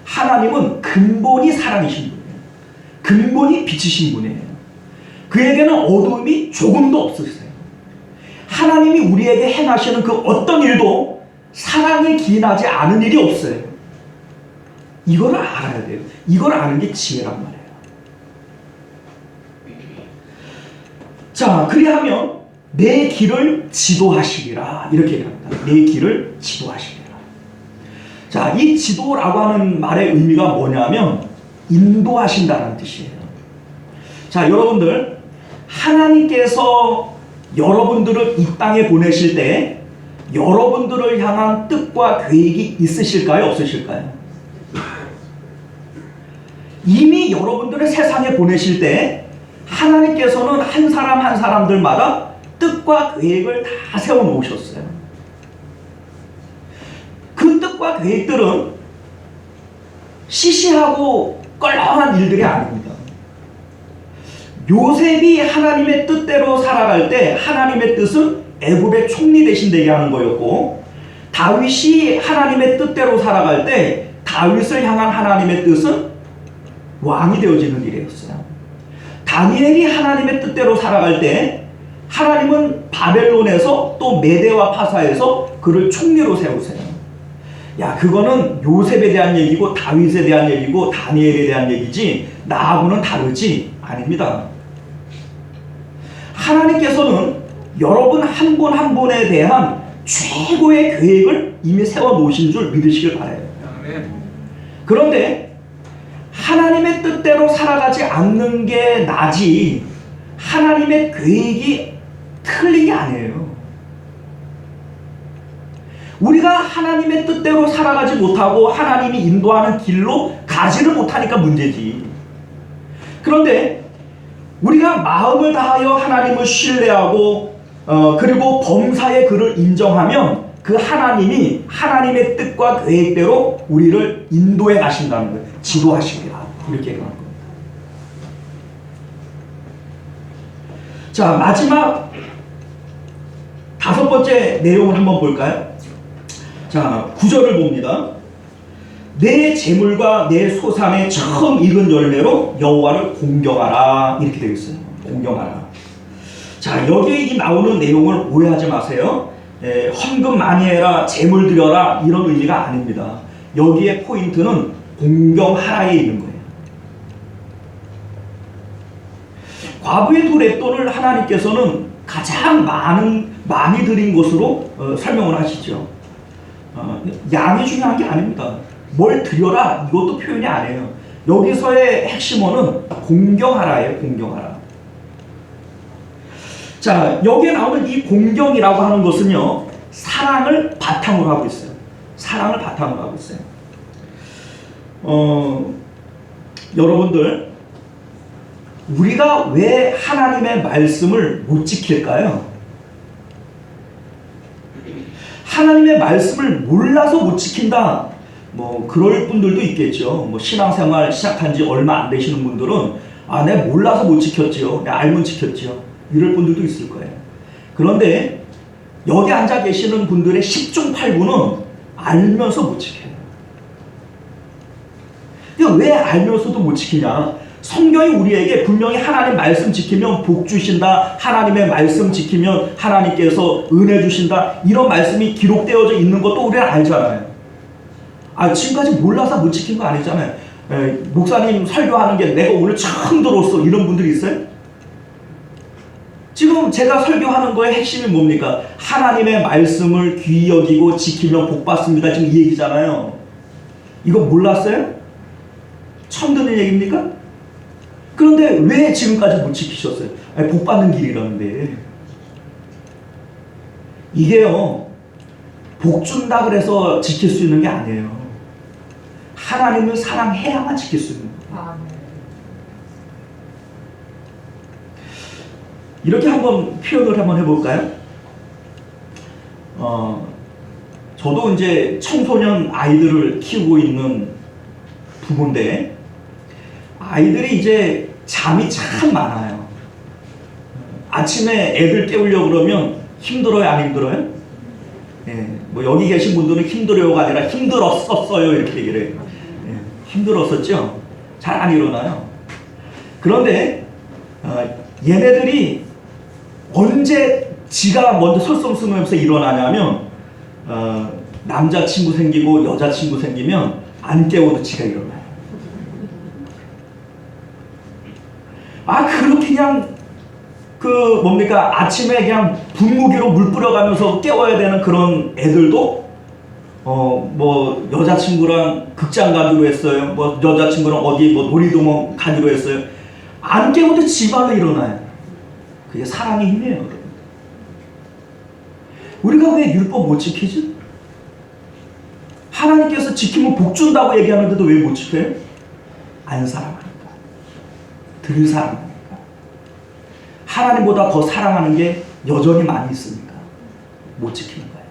하나님은 근본이 사랑이신 분이에요. 근본이 빛이신 분이에요. 그에게는 어둠이 조금도 없으세요. 하나님이 우리에게 행하시는 그 어떤 일도 사랑에 기인하지 않은 일이 없어요. 이거를 알아야 돼요. 이걸 아는 게 지혜란 말이에요. 자, 그리하면 내 길을 지도하시리라. 이렇게 얘기합니다. 내 길을 지도하시리라. 자, 이 지도라고 하는 말의 의미가 뭐냐면 인도하신다는 뜻이에요. 자, 여러분들, 하나님께서 여러분들을 이 땅에 보내실 때 여러분들을 향한 뜻과 계획이 있으실까요? 없으실까요? 이미 여러분들을 세상에 보내실 때 하나님께서는 한 사람 한 사람들마다 뜻과 계획을 다 세워놓으셨어요. 그 뜻과 계획들은 시시하고 껄렁한 일들이 아닙니다. 요셉이 하나님의 뜻대로 살아갈 때 하나님의 뜻은 애굽의 총리 대신 되게 하는 거였고, 다윗이 하나님의 뜻대로 살아갈 때 다윗을 향한 하나님의 뜻은 왕이 되어지는 일이었어요. 다니엘이 하나님의 뜻대로 살아갈 때 하나님은 바벨론에서 또 메대와 파사에서 그를 총리로 세우세요. 야, 그거는 요셉에 대한 얘기고 다윗에 대한 얘기고 다니엘에 대한 얘기지 나하고는 다르지? 아닙니다. 하나님께서는 여러분 한 분 한 분에 대한 최고의 계획을 이미 세워놓으신 줄 믿으시길 바라요. 그런데 하나님의 뜻대로 살아가지 않는 게 나지 하나님의 계획이 틀린 게 아니에요. 우리가 하나님의 뜻대로 살아가지 못하고 하나님이 인도하는 길로 가지를 못하니까 문제지. 그런데 우리가 마음을 다하여 하나님을 신뢰하고 그리고 범사의 그를 인정하면 그 하나님이 하나님의 뜻과 계획대로 우리를 인도해 가신다는 거예요. 지도하십니다. 이렇게 얘기하는 겁니다. 자, 마지막 5번째 내용을 한번 볼까요? 자, 9절을 봅니다. 내 재물과 내 소산의 처음 익은 열매로 여호와를 공경하라. 이렇게 되어 있어요. 공경하라. 자, 여기에 이 나오는 내용을 오해하지 마세요. 헌금 많이 해라, 재물 드려라 이런 의미가 아닙니다. 여기에 포인트는 공경하라에 있는 거예요. 과부의 두 렛돈을 하나님께서는 가장 많이 드린 것으로 설명을 하시죠. 양이 중요한 게 아닙니다. 뭘 드려라 이것도 표현이 아니에요. 여기서의 핵심어는 공경하라예요. 공경하라. 자, 여기에 나오는 이 공경이라고 하는 것은요, 사랑을 바탕으로 하고 있어요. 사랑을 바탕으로 하고 있어요. 여러분들, 우리가 왜 하나님의 말씀을 못 지킬까요? 하나님의 말씀을 몰라서 못 지킨다. 뭐 그럴 분들도 있겠죠. 뭐 신앙생활 시작한 지 얼마 안 되시는 분들은 내가 몰라서 못 지켰지요. 내가 알면 지켰지요. 이럴 분들도 있을 거예요. 그런데 여기 앉아 계시는 분들의 10중 8구는 알면서 못 지켜요. 왜 알면서도 못 지키냐? 성경이 우리에게 분명히 하나님 말씀 지키면 복 주신다, 하나님의 말씀 지키면 하나님께서 은혜 주신다, 이런 말씀이 기록되어져 있는 것도 우리는 알잖아요. 지금까지 몰라서 못 지킨 거 아니잖아요. 목사님 설교하는 게 내가 오늘 처음 들었어 이런 분들이 있어요? 지금 제가 설교하는 거의 핵심이 뭡니까? 하나님의 말씀을 귀히 여기고 지키면 복 받습니다. 지금 이 얘기잖아요. 이거 몰랐어요? 처음 듣는 얘기입니까? 그런데 왜 지금까지 못 지키셨어요? 복 받는 길이라는데. 이게요, 복 준다 그래서 지킬 수 있는 게 아니에요. 하나님을 사랑해야만 지킬 수 있는 거예요. 이렇게 한번 표현을 한번 해볼까요? 저도 이제 청소년 아이들을 키우고 있는 부모인데, 아이들이 이제 잠이 참 많아요. 아침에 애들 깨우려고 그러면 힘들어요, 안 힘들어요? 뭐 여기 계신 분들은 힘들어요가 아니라 힘들었었어요 이렇게 얘기를 해요. 힘들었었죠? 잘 안 일어나요. 그런데 얘네들이 언제 지가 먼저 설성스러면서 일어나냐면 남자친구 생기고 여자친구 생기면 안 깨워도 지가 일어나요. 그렇게 그냥 아침에 그냥 분무기로 물 뿌려가면서 깨워야 되는 그런 애들도 뭐 여자친구랑 극장 가기로 했어요. 뭐 여자친구랑 어디 뭐 놀이동원 가기로 했어요. 안 깨워도 지발로 일어나요. 그게 사랑의 힘이에요. 우리가 왜 율법 못 지키지? 하나님께서 지키면 복 준다고 얘기하는데도 왜 못 지켜요? 안 사랑하니까. 덜 사랑하니까. 하나님보다 더 사랑하는 게 여전히 많이 있으니까 못 지키는 거예요.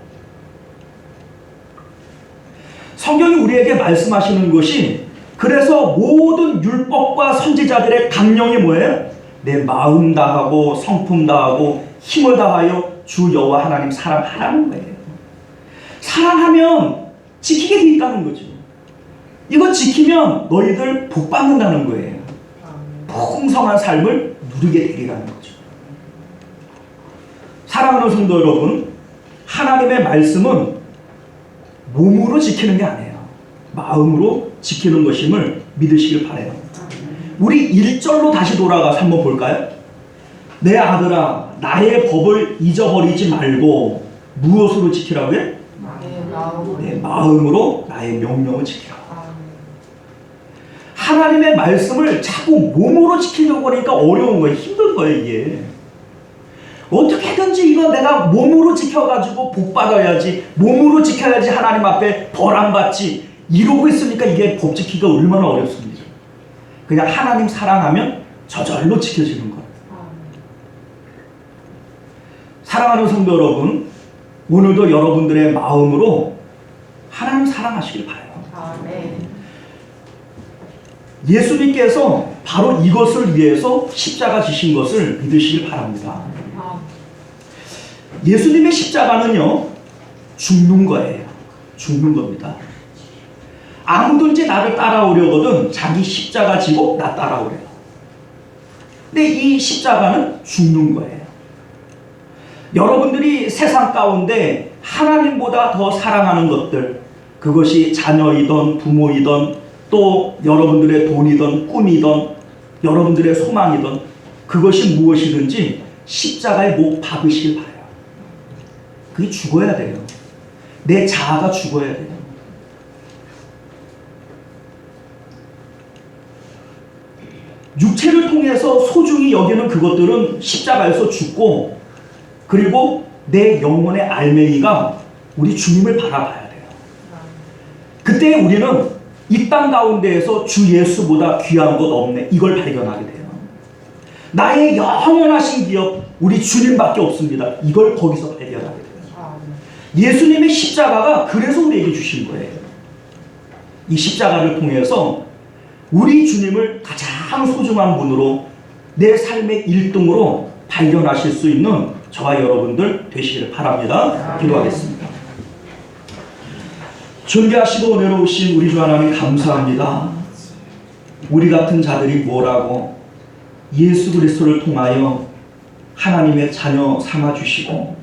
성경이 우리에게 말씀하시는 것이, 그래서 모든 율법과 선지자들의 강령이 뭐예요? 내 마음 다하고 성품 다하고 힘을 다하여 주 여호와 하나님 사랑하라는 거예요. 사랑하면 지키게 돼 있다는 거죠. 이거 지키면 너희들 복 받는다는 거예요. 풍성한 삶을 누리게 되리라는 거죠. 사랑하는 성도 여러분, 하나님의 말씀은 몸으로 지키는 게 아니에요. 마음으로 지키는 것임을 믿으시길 바라요. 우리 1절로 다시 돌아가서 한번 볼까요? 내 아들아, 나의 법을 잊어버리지 말고 무엇으로 지키라고요? 내 마음으로 나의 명령을 지키라. 하나님의 말씀을 자꾸 몸으로 지키려고 하니까 어려운 거예요. 힘든 거예요, 이게. 어떻게든지 이거 내가 몸으로 지켜가지고 복 받아야지, 몸으로 지켜야지 하나님 앞에 벌 안 받지, 이러고 있으니까 이게 법 지키기가 얼마나 어렵습니다. 그냥 하나님 사랑하면 저절로 지켜지는 거예요. 사랑하는 성도 여러분, 오늘도 여러분들의 마음으로 하나님 사랑하시길 바라요. 아멘. 예수님께서 바로 이것을 위해서 십자가 지신 것을 믿으시길 바랍니다. 예수님의 십자가는요, 죽는 거예요. 죽는 겁니다. 아무든지 나를 따라오려거든 자기 십자가 지고 나 따라오래요. 근데 이 십자가는 죽는 거예요. 여러분들이 세상 가운데 하나님보다 더 사랑하는 것들, 그것이 자녀이든 부모이든 또 여러분들의 돈이든 꿈이든 여러분들의 소망이든 그것이 무엇이든지 십자가에 못 박으시길 바라요. 그게 죽어야 돼요. 내 자아가 죽어야 돼요. 육체를 통해서 소중히 여기는 그것들은 십자가에서 죽고, 그리고 내 영혼의 알맹이가 우리 주님을 바라봐야 돼요. 그때 우리는 이 땅 가운데에서 주 예수보다 귀한 것 없네, 이걸 발견하게 돼요. 나의 영원하신 기업 우리 주님밖에 없습니다, 이걸 거기서 발견하게 돼요. 예수님의 십자가가 그래서 우리에게 주신 거예요. 이 십자가를 통해서 우리 주님을 가장 소중한 분으로 내 삶의 1등으로 발견하실 수 있는 저와 여러분들 되시기를 바랍니다. 기도하겠습니다. 존귀하시고 은혜로우신 우리 주 하나님 감사합니다. 우리 같은 자들이 뭐라고 예수 그리스도를 통하여 하나님의 자녀 삼아주시고,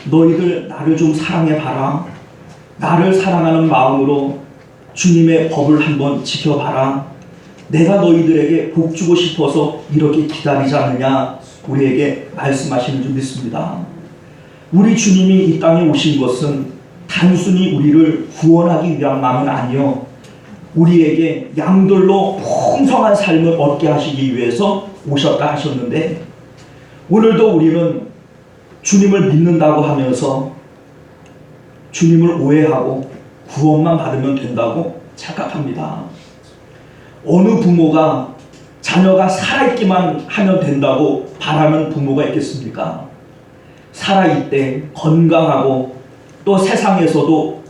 너희들 나를 좀 사랑해봐라, 나를 사랑하는 마음으로 주님의 법을 한번 지켜봐라, 내가 너희들에게 복 주고 싶어서 이렇게 기다리지 않느냐, 우리에게 말씀하시는 줄 믿습니다. 우리 주님이 이 땅에 오신 것은 단순히 우리를 구원하기 위함만은 아니요, 우리에게 양들로 풍성한 삶을 얻게 하시기 위해서 오셨다 하셨는데, 오늘도 우리는 주님을 믿는다고 하면서 주님을 오해하고 구원만 받으면 된다고 착각합니다. 어느 부모가 자녀가 살아있기만 하면 된다고 바라는 부모가 있겠습니까? 살아있되 건강하고 또 세상에서도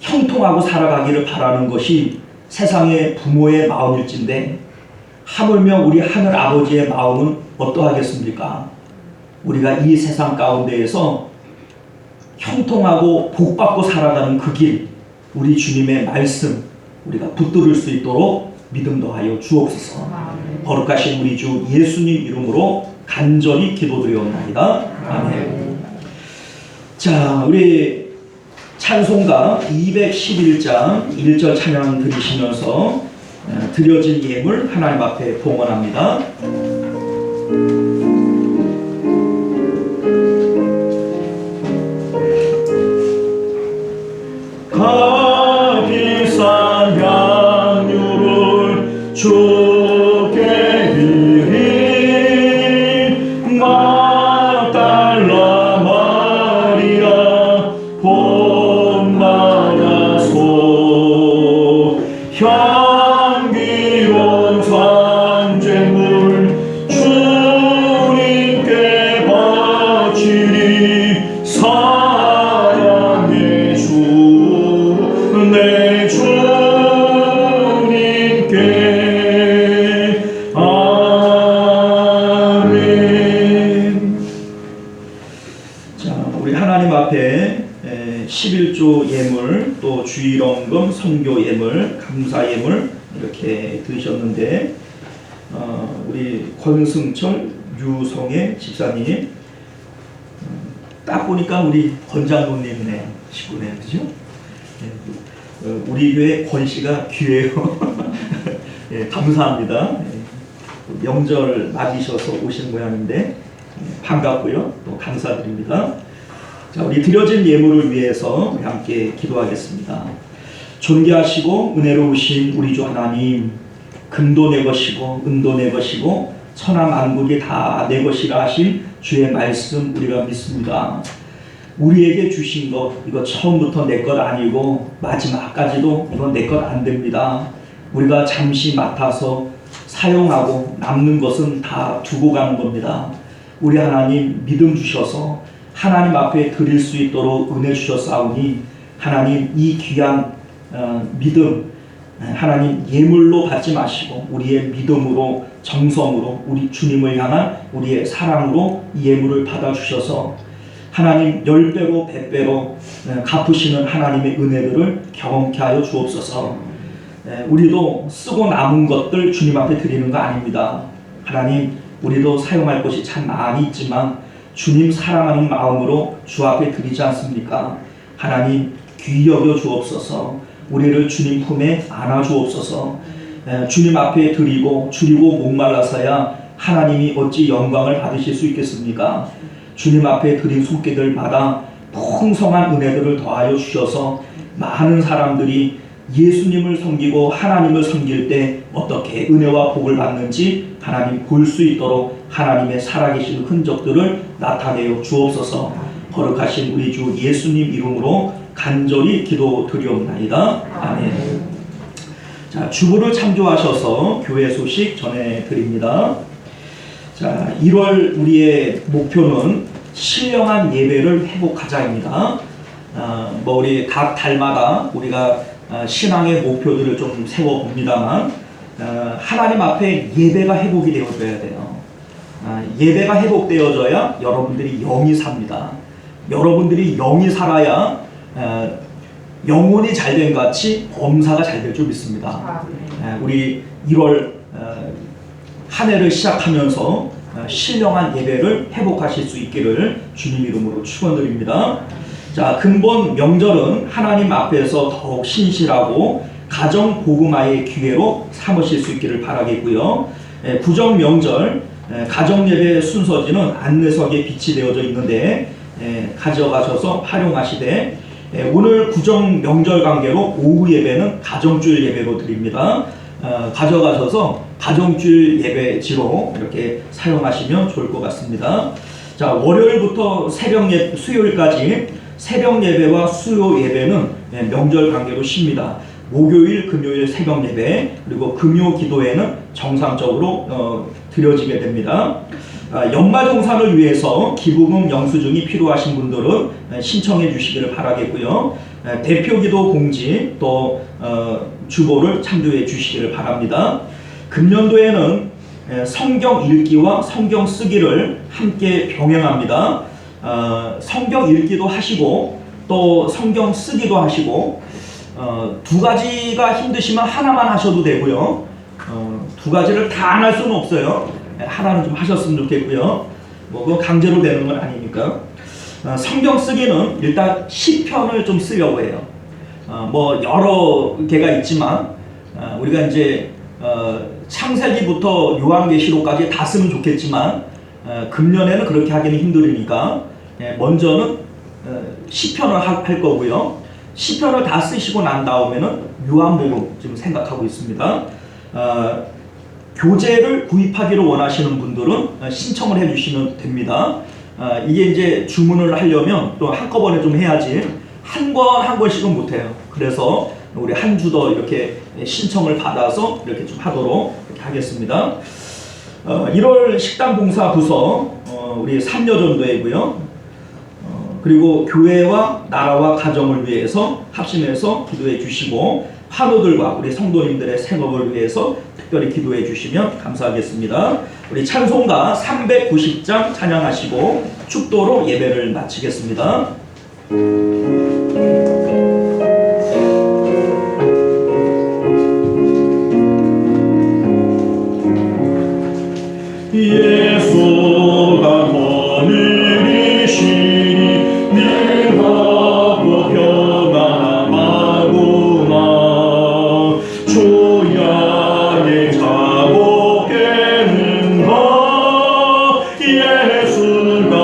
형통하고 살아가기를 바라는 것이 세상의 부모의 마음일진데, 하물며 우리 하늘 아버지의 마음은 어떠하겠습니까? 우리가 이 세상 가운데에서 형통하고 복받고 살아가는 그 길, 우리 주님의 말씀 우리가 붙들을 수 있도록 믿음 더하여 주옵소서. 거룩하신 우리 주 예수님 이름으로 간절히 기도드리옵나이다. 아멘. 자, 우리 찬송가 211장 1절 찬양 들으시면서 드려진 예물 하나님 앞에 봉헌합니다. 값비싼 향유를 주께 드린 막달라 마리아 본마야 소 향기로운 산재물 주님께 바치리 사랑의 주 내 주님께 아멘. 자, 우리 하나님 앞에 11조 예물, 또 주일원금, 선교 예물, 감사 예물 이렇게 드셨는데, 우리 권승철 유성의 집사님, 딱 보니까 우리 권장로님네 식구네, 그죠? 우리 교회 권 씨가 귀해요. 예, 감사합니다. 예, 명절 맞으셔서 오신 모양인데 반갑고요. 또 감사드립니다. 자, 우리 드려진 예물을 위해서 우리 함께 기도하겠습니다. 존귀하시고 은혜로우신 우리 주 하나님, 금도 내 것이고 은도 내 것이고 천하 만국이 다 내 것이라 하신 주의 말씀 우리가 믿습니다. 우리에게 주신 것, 이거 처음부터 내 것 아니고 마지막까지도 이건 내 것 안 됩니다. 우리가 잠시 맡아서 사용하고 남는 것은 다 두고 가는 겁니다. 우리 하나님 믿음 주셔서 하나님 앞에 드릴 수 있도록 은혜 주셨사오니 하나님 이 귀한 믿음 하나님 예물로 받지 마시고 우리의 믿음으로 정성으로 우리 주님을 향한 우리의 사랑으로 이 예물을 받아주셔서 하나님 10배로 100배로 갚으시는 하나님의 은혜들을 경험케 하여 주옵소서. 우리도 쓰고 남은 것들 주님 앞에 드리는 거 아닙니다. 하나님 우리도 사용할 것이 참 많이 있지만 주님 사랑하는 마음으로 주 앞에 드리지 않습니까? 하나님 귀히 여겨 주옵소서. 우리를 주님 품에 안아 주옵소서. 주님 앞에 드리고 줄이고 목말라서야 하나님이 어찌 영광을 받으실 수 있겠습니까? 주님 앞에 드린 손길들마다 풍성한 은혜들을 더하여 주셔서 많은 사람들이 예수님을 섬기고 하나님을 섬길 때 어떻게 은혜와 복을 받는지 하나님 볼 수 있도록 하나님의 살아계신 흔적들을 나타내어 주옵소서. 거룩하신 우리 주 예수님 이름으로 간절히 기도드리옵나이다. 아멘. 자, 주부를 참조하셔서 교회 소식 전해드립니다. 자, 1월 우리의 목표는 신령한 예배를 회복하자입니다. 우리 각 달마다 우리가 신앙의 목표들을 좀 세워봅니다만 하나님 앞에 예배가 회복이 되어져야 돼요. 예배가 회복되어져야 여러분들이 영이 삽니다. 여러분들이 영이 살아야 영혼이 잘된 같이 범사가 잘 될 줄 믿습니다. 우리 1월 한 해를 시작하면서 신령한 예배를 회복하실 수 있기를 주님 이름으로 축원드립니다. 자, 근본 명절은 하나님 앞에서 더욱 신실하고 가정 복음화의 기회로 삼으실 수 있기를 바라겠고요. 구정 명절 가정 예배 순서지는 안내석에 비치되어져 있는데 가져가셔서 활용하시되 오늘 구정 명절 관계로 오후 예배는 가정주일 예배로 드립니다. 가져가셔서 가정주일 예배지로 이렇게 사용하시면 좋을 것 같습니다. 자, 월요일부터 수요일까지 새벽 예배와 수요 예배는 명절 관계로 쉽니다. 목요일, 금요일 새벽 예배 그리고 금요 기도회는 정상적으로 드려지게 됩니다. 연말정산을 위해서 기부금 영수증이 필요하신 분들은 신청해 주시기를 바라겠고요. 대표기도 공지 또 주보를 참조해 주시기를 바랍니다. 금년도에는 성경 읽기와 성경 쓰기를 함께 병행합니다. 성경 읽기도 하시고 또 성경 쓰기도 하시고 두 가지가 힘드시면 하나만 하셔도 되고요. 두 가지를 다 안 할 수는 없어요. 하나는 좀 하셨으면 좋겠고요. 그거 강제로 되는 건 아니니까. 성경 쓰기는 일단 시편을 좀 쓰려고 해요. 여러 개가 있지만 우리가 이제 창세기부터 요한계시록까지 다 쓰면 좋겠지만 금년에는 그렇게 하기는 힘들으니까 먼저는 시편을 할 거고요. 시편을 다 쓰시고 난 다음에는 요한복음 지금 생각하고 있습니다. 교재를 구입하기를 원하시는 분들은 신청을 해주시면 됩니다. 이게 이제 주문을 하려면 또 한꺼번에 좀 해야지 한 권씩은 못해요. 그래서 우리 한 주 더 이렇게 신청을 받아서 이렇게 좀 하도록 이렇게 하겠습니다. 1월 식당 봉사 부서 우리 3여 전도회고요. 그리고 교회와 나라와 가정을 위해서 합심해서 기도해 주시고 환우들과 우리 성도님들의 생업을 위해서 특별히 기도해 주시면 감사하겠습니다. 우리 찬송가 390장 찬양하시고 축도로 예배를 마치겠습니다. 예수가 거느리시니 늘 하고 변함하구나. 조야의 자복에는 예수가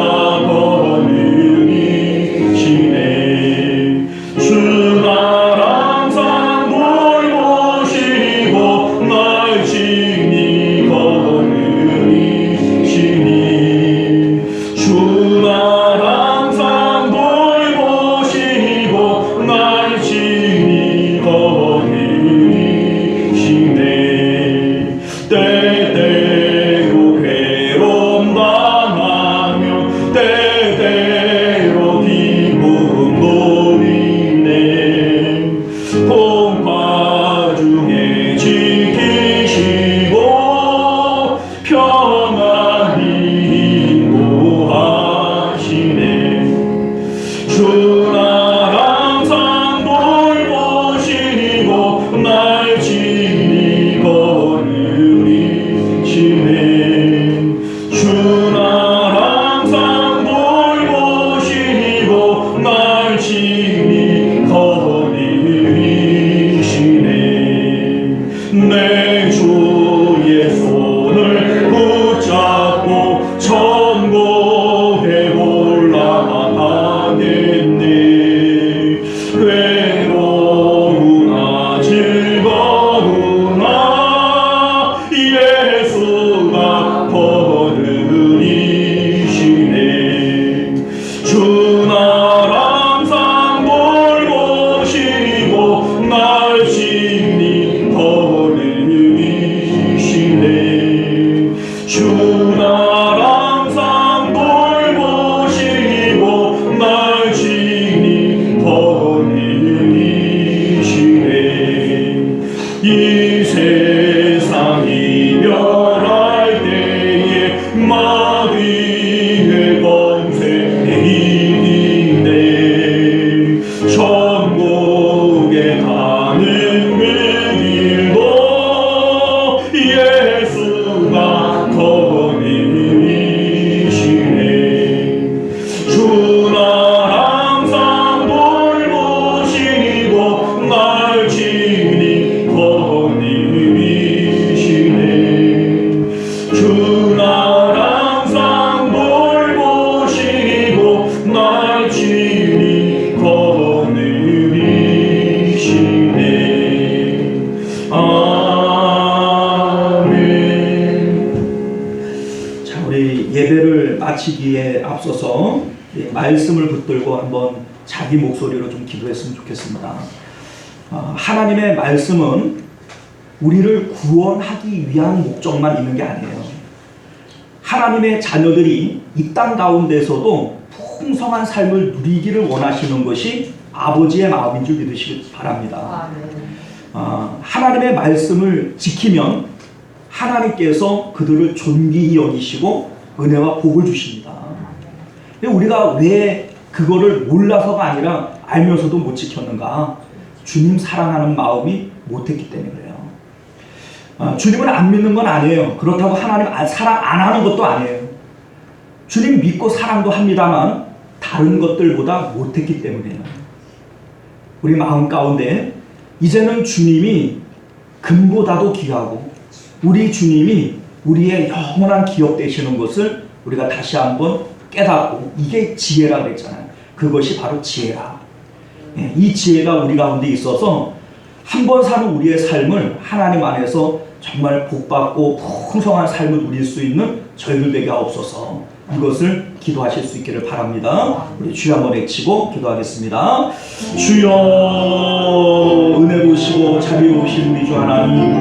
거느리시네. 주가 항상 돌보시고 날 지니 주가 항상 돌보시고 날 지니 거느리시네. 때때로 괴로움 당하며 때때로 주 날 항상 돌보시고 날 친히 거느리시네 주 날 항상 돌보시고 날 친히 거느리시네 내 주의 손을 붙잡고 천국에 올라가겠네 외로우나 즐거우나 예수가 거느리시네 주 날 항상 돌보시고 날 친히 거느리시네 주 날 항상 돌보시고 날 친히 거느리시네 이 세상 이별할 때에 마귀의 검색에 이기네 천국에 가는 길도 예수가 거느리시네 주 날 항상 돌보시고 날 친히 거느리시네 주 날 항상 돌보시고 날 친히 거느리시네 아멘. 자, 우리 예배를 마치기에 앞서서 이 말씀을 붙들고 한번 자기 목소리로 좀 기도했으면 좋겠습니다. 하나님의 말씀은 우리를 구원하기 위한 목적만 있는 게 아니에요. 하나님의 자녀들이 이 땅 가운데서도 풍성한 삶을 누리기를 원하시는 것이 아버지의 마음인 줄 믿으시기 바랍니다. 하나님의 말씀을 지키면 하나님께서 그들을 존귀히 여기시고 은혜와 복을 주십니다. 근데 우리가 왜 그거를 몰라서가 아니라 알면서도 못 지켰는가? 주님 사랑하는 마음이 못했기 때문에 그래요. 주님을 안 믿는 건 아니에요. 그렇다고 하나님 사랑 안 하는 것도 아니에요. 주님 믿고 사랑도 합니다만 다른 것들보다 못했기 때문이에요. 우리 마음 가운데 이제는 주님이 금보다도 귀하고 우리 주님이 우리의 영원한 기업 되시는 것을 우리가 다시 한번 깨닫고, 이게 지혜라 그랬잖아요. 그것이 바로 지혜라. 이 지혜가 우리 가운데 있어서 한 번 사는 우리의 삶을 하나님 안에서 정말 복받고 풍성한 삶을 누릴 수 있는 저희들 되게 하옵소서. 이것을 기도하실 수 있기를 바랍니다. 우리 주여 한번 외치고 기도하겠습니다. 주여, 은혜 보시고 자비 보신 우리 주 하나님,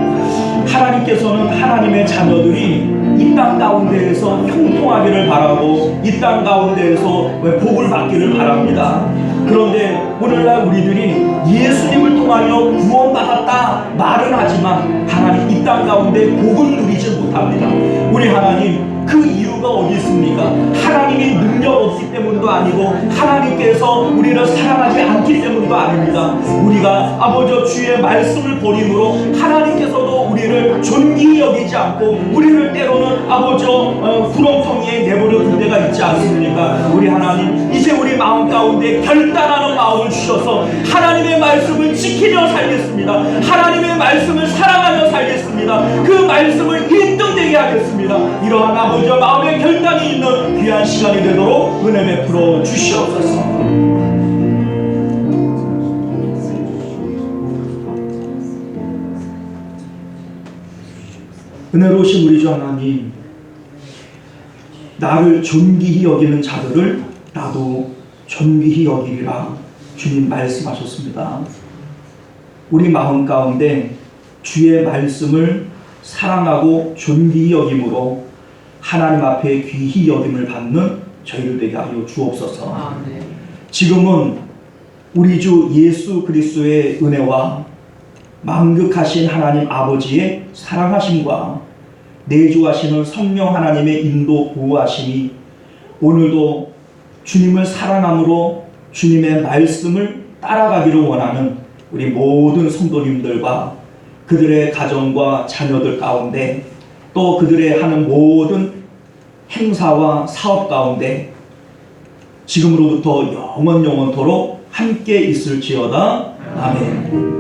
하나님께서는 하나님의 자녀들이 이 땅 가운데에서 형통하기를 바라고 이 땅 가운데에서 복을 받기를 바랍니다. 그런데 오늘날 우리들이 예수님을 통하여 구원받았다 말은 하지만 하나님 이 땅 가운데 복을 누리지 못합니다. 우리 하나님, 그 이유가 어디 있습니까? 하나님이 능력 없기 때문도 아니고 하나님께서 우리를 사랑하지 않기 때문도 아닙니다. 우리가 아버지 주의 말씀을 버림으로 하나님께서도 우리를 존귀히 여기지 않고 우리를 때로는 아버지 구렁텅이에 내버려 둘 때가 있지 않습니까? 우리 하나님, 이제 우리 마음 가운데 결단하는 마음을 주셔서 하나님의 말씀을 지키며 살겠습니다. 하나님의 말씀을 사랑하며 살겠습니다. 그 말씀을 1등 되게 하겠습니다. 이러한 아버지 마음의 결단이 있는 귀한 시간이 되도록 은혜 베풀어 주시옵소서. 은혜로우신 우리 주 하나님, 나를 존귀히 여기는 자들을 나도 존귀히 여기리라 주님 말씀하셨습니다. 우리 마음 가운데 주의 말씀을 사랑하고 존귀히 여김으로 하나님 앞에 귀히 여김을 받는 저희들 되게 하여 주옵소서. 지금은 우리 주 예수 그리스도의 은혜와 만극하신 하나님 아버지의 사랑하심과 내주하시는 성령 하나님의 인도 보호하심이 오늘도 주님을 사랑함으로 주님의 말씀을 따라가기를 원하는 우리 모든 성도님들과 그들의 가정과 자녀들 가운데 또 그들의 하는 모든 행사와 사업 가운데 지금으로부터 영원토록 함께 있을지어다. 아멘.